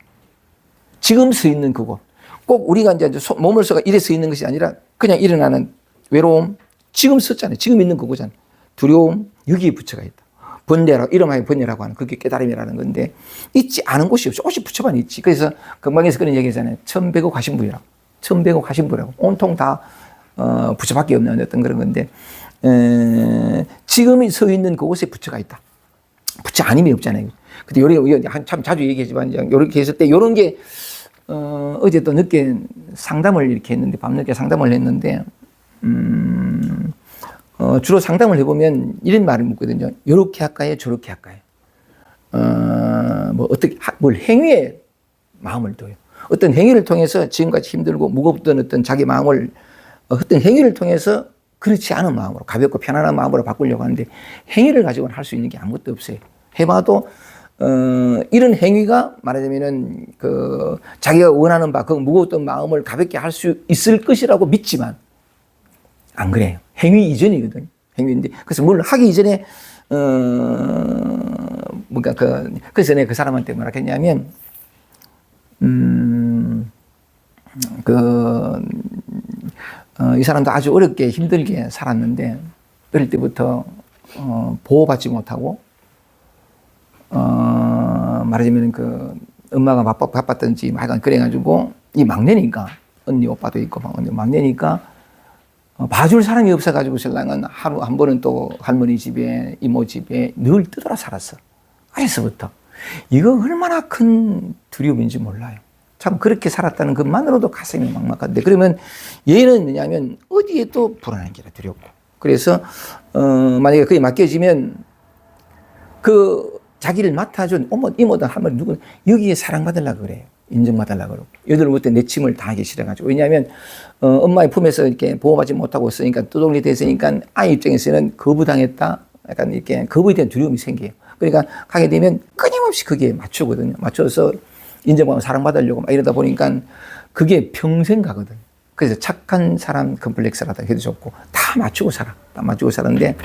지금 서 있는 그곳. 꼭 우리가 이제 몸으로서가 이래 서 있는 것이 아니라 그냥 일어나는 외로움, 지금 섰잖아요. 지금 있는 그거잖아요. 두려움, 여기에 부처가 있다. 번뇌라고, 이름하여 번뇌라고 하는 그게 깨달음이라는 건데 있지 않은 곳이 없어. 오직 부처만 있지. 그래서 금방에서 그런 얘기잖아요. 천백억 화신부라고. 천백억 화신부라고. 온통 다 부처밖에 없는 어떤 그런 건데 지금 서 있는 그곳에 부처가 있다. 부처 아님이 없잖아요. 근데 요리 참 자주 얘기하지만 이렇게 했을 때 이런 게 어제 또 늦게 상담을 이렇게 했는데 밤늦게 상담을 했는데 주로 상담을 해보면 이런 말을 묻거든요. 요렇게 할까요? 저렇게 할까요? 뭐 어떻게 뭘 행위에 마음을 둬요. 어떤 행위를 통해서 지금까지 힘들고 무겁던 어떤 자기 마음을 어떤 행위를 통해서 그렇지 않은 마음으로 가볍고 편안한 마음으로 바꾸려고 하는데 행위를 가지고는 할 수 있는 게 아무것도 없어요. 해봐도 이런 행위가 말하자면은 자기가 원하는 바 그 무거웠던 마음을 가볍게 할 수 있을 것이라고 믿지만 안 그래요. 행위 이전이거든요. 행위인데 그래서 뭘 하기 이전에 뭔가 그래서 내가 그 사람한테 뭐라 했냐면 이 사람도 아주 어렵게 힘들게 살았는데 어릴 때부터 보호받지 못하고 말하자면 엄마가 바빴던지 하여간 그래가지고 이 막내니까 언니 오빠도 있고 막내니까 봐줄 사람이 없어가지고 신랑은 하루 한 번은 또 할머니 집에 이모 집에 늘 떠돌아 살았어. 어려서부터. 이거 얼마나 큰 두려움인지 몰라요. 참 그렇게 살았다는 것만으로도 가슴이 막막한데 그러면 얘는 뭐냐면 어디에 또 불안한 게라 두렵고 그래서 만약에 그게 맡겨지면 자기를 맡아준 이모든 할머니 누구는 여기에 사랑받으려고 그래요. 인정받으려고 그러고 여덟부터 내침을 당하기 싫어가지고 왜냐하면 엄마의 품에서 이렇게 보호받지 못하고 있으니까 떠돌게 됐으니까 아이 입장에서는 거부당했다 약간 이렇게 거부에 대한 두려움이 생겨요. 그러니까 가게 되면 끊임없이 그게 맞추거든요. 맞춰서 인정받고 사랑받으려고 막 이러다 보니까 그게 평생 가거든. 그래서 착한 사람 컴플렉스라다 해도 좋고 다 맞추고 살아. 다 맞추고 사는데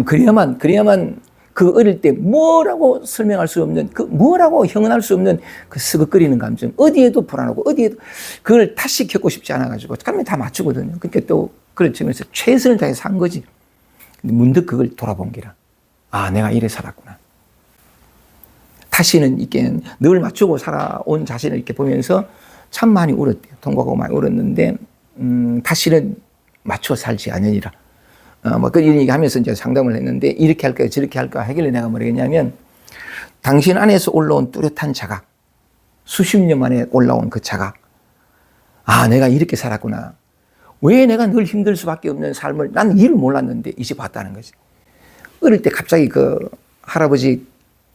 그래야만 그 어릴 때 뭐라고 설명할 수 없는 뭐라고 형언할 수 없는 스긋거리는 감정 어디에도 불안하고 어디에도 그걸 다시 겪고 싶지 않아가지고 그러면 다 맞추거든요. 그러니까 또 그런 측면에서 최선을 다해서 산 거지. 근데 문득 그걸 돌아본 게라. 아 내가 이래 살았구나. 다시는 이렇게 늘 맞추고 살아온 자신을 이렇게 보면서 참 많이 울었대요. 통곡하고 많이 울었는데 다시는 맞춰 살지 않으리라. 이런 얘기 하면서 이제 상담을 했는데 이렇게 할까요? 저렇게 할까? 하길래 내가 뭐라 했냐면 당신 안에서 올라온 뚜렷한 자각, 수십 년 만에 올라온 그 자각. 아, 내가 이렇게 살았구나. 왜 내가 늘 힘들 수밖에 없는 삶을 난 이를 몰랐는데 이제 봤다는 거지. 어릴 때 갑자기 할아버지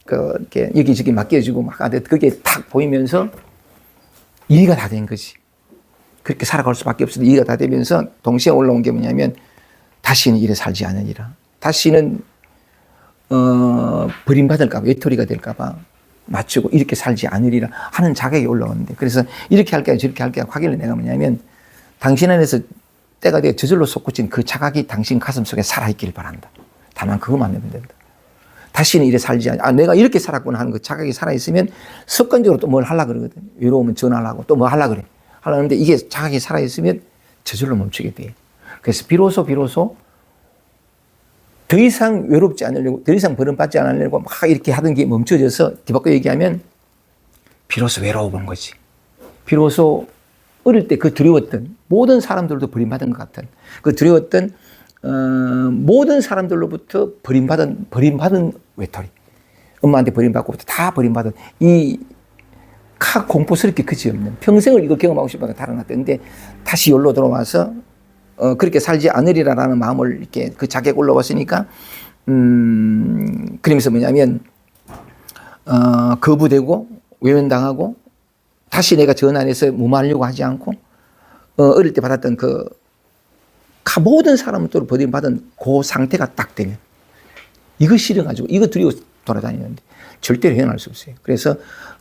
이렇게 여기저기 맡겨주고 막 그게 탁 보이면서 이해가 다 된 거지. 그렇게 살아갈 수밖에 없어도 이해가 다 되면서 동시에 올라온 게 뭐냐면 다시는 이래 살지 않으리라. 다시는 버림받을까 봐 외톨이가 될까 봐 맞추고 이렇게 살지 않으리라 하는 자각이 올라오는데 그래서 이렇게 할까요 저렇게 할까요 하길래 내가 뭐냐면 당신 안에서 때가 되어 저절로 솟구친 그 자각이 당신 가슴 속에 살아있기를 바란다. 다만 그것만 하면 된다. 다시는 이래 살지 않아. 내가 이렇게 살았구나 하는 그 자각이 살아있으면 습관적으로 또 뭘 하려고 그러거든. 외로우면 전화하려고 또 뭐 하려고 그래. 하려는데 이게 자각이 살아있으면 저절로 멈추게 돼. 그래서 비로소 더 이상 외롭지 않으려고 더 이상 버림받지 않으려고 막 이렇게 하던 게 멈춰져서 뒤바꿔 얘기하면 비로소 외로운 거지. 비로소 어릴 때 그 두려웠던 모든 사람들도 버림받은 것 같은 그 두려웠던 모든 사람들로부터 버림받은 외톨이. 엄마한테 버림받고 다 버림받은 이 공포스럽게 그지 없는 평생을 이걸 경험하고 싶어서 달아났던데 다시 여기로 돌아와서 그렇게 살지 않으리라라는 마음을 이렇게 그 자기에 올라왔으니까, 그러면서 뭐냐면, 거부되고, 외면당하고, 다시 내가 전환해서 무마하려고 하지 않고, 어릴 때 받았던 모든 사람으로 버림받은 그 상태가 딱 되면, 이거 싫어가지고, 이거 두려워 돌아다니는데, 절대로 헤어날 수 없어요. 그래서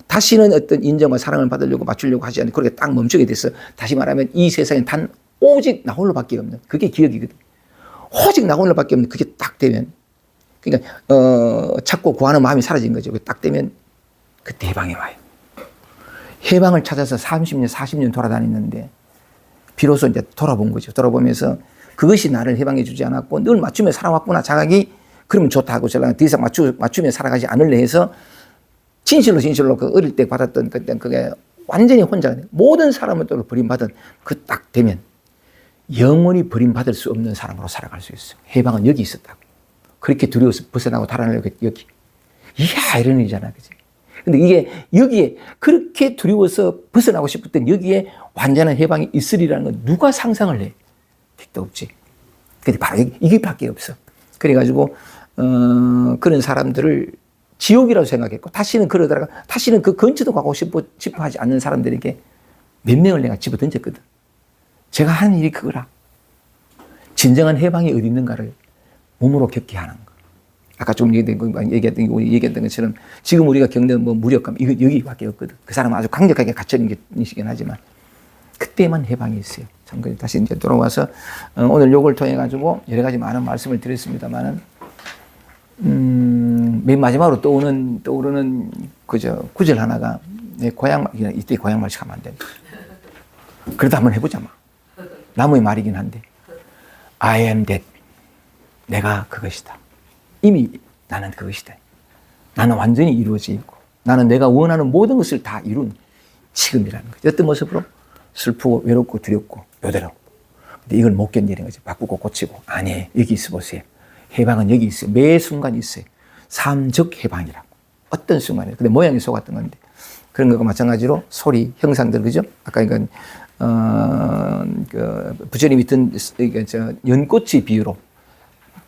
다시는 어떤 인정과 사랑을 받으려고 맞추려고 하지 않고, 그렇게 딱 멈추게 돼서, 다시 말하면 이 세상엔 단 오직 나 홀로밖에 없는, 그게 기억이거든. 오직 나 홀로밖에 없는 그게 딱 되면, 그러니까 찾고 구하는 마음이 사라진 거죠. 딱 되면 그때 해방이 와요. 해방을 찾아서 30년, 40년 돌아다녔는데 비로소 이제 돌아본 거죠. 돌아보면서 그것이 나를 해방해 주지 않았고 늘 맞추며 살아왔구나 자각이 그러면 좋다고 저랑 더 이상 맞추며 살아가지 않을래 해서 진실로 그 어릴 때 받았던 그게 완전히 혼자 모든 사람을 또 버림받은 그 딱 되면 영원히 버림받을 수 없는 사람으로 살아갈 수 있어요. 해방은 여기 있었다고. 그렇게 두려워서 벗어나고 달아나려고 여기. 이게 아이러니잖아. 그지? 근데 이게 여기에 그렇게 두려워서 벗어나고 싶을 땐 여기에 완전한 해방이 있으리라는 건 누가 상상을 해? 택도 없지. 근데 바로 이게 밖에 없어. 그래가지고, 그런 사람들을 지옥이라고 생각했고, 다시는 그러다가, 다시는 그 근처도 가고 싶어 하지 않는 사람들에게 몇 명을 내가 집어 던졌거든. 제가 하는 일이 그거라. 진정한 해방이 어디 있는가를 몸으로 겪게 하는 거. 아까 좀 얘기했던 것처럼 지금 우리가 겪는 무력감, 이거 여기밖에 없거든. 그 사람은 아주 강력하게 갇혀있는 인식이긴 하지만 그때만 해방이 있어요. 참, 다시 이제 돌아와서 오늘 요걸 통해가지고 여러 가지 많은 말씀을 드렸습니다만은, 맨 마지막으로 떠오르는 구절 하나가 내 이때 고향 말씩 하면 안 된다. 그래도 한번 해보자, 막. 나무의 말이긴 한데. I am that. 내가 그것이다. 이미 나는 그것이다. 나는 완전히 이루어져 있고, 나는 내가 원하는 모든 것을 다 이룬 지금이라는 거죠. 어떤 모습으로? 슬프고, 외롭고, 두렵고, 요대로. 근데 이걸 못 견디는 거지. 바꾸고 고치고. 아니, 여기 있어 보세요. 해방은 여기 있어요. 매 순간 있어요. 삶적 해방이라고. 어떤 순간에. 근데 모양이 속았던 건데. 그런 것과 마찬가지로 소리, 형상들, 그죠? 아까 이건, 부처님이 든, 연꽃의 비유로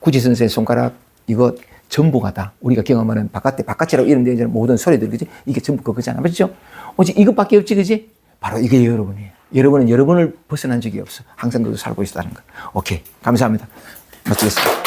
구지 선생의 손가락, 이거 전부가 다 우리가 경험하는 바깥이라고 이름 되는 모든 소리들, 그지? 이게 전부 그거잖아. 맞죠? 오직 이것밖에 없지, 그지? 바로 이게 여러분이에요. 여러분은 여러분을 벗어난 적이 없어. 항상 그거 살고 있다는 거. 오케이. 감사합니다. 마치겠습니다.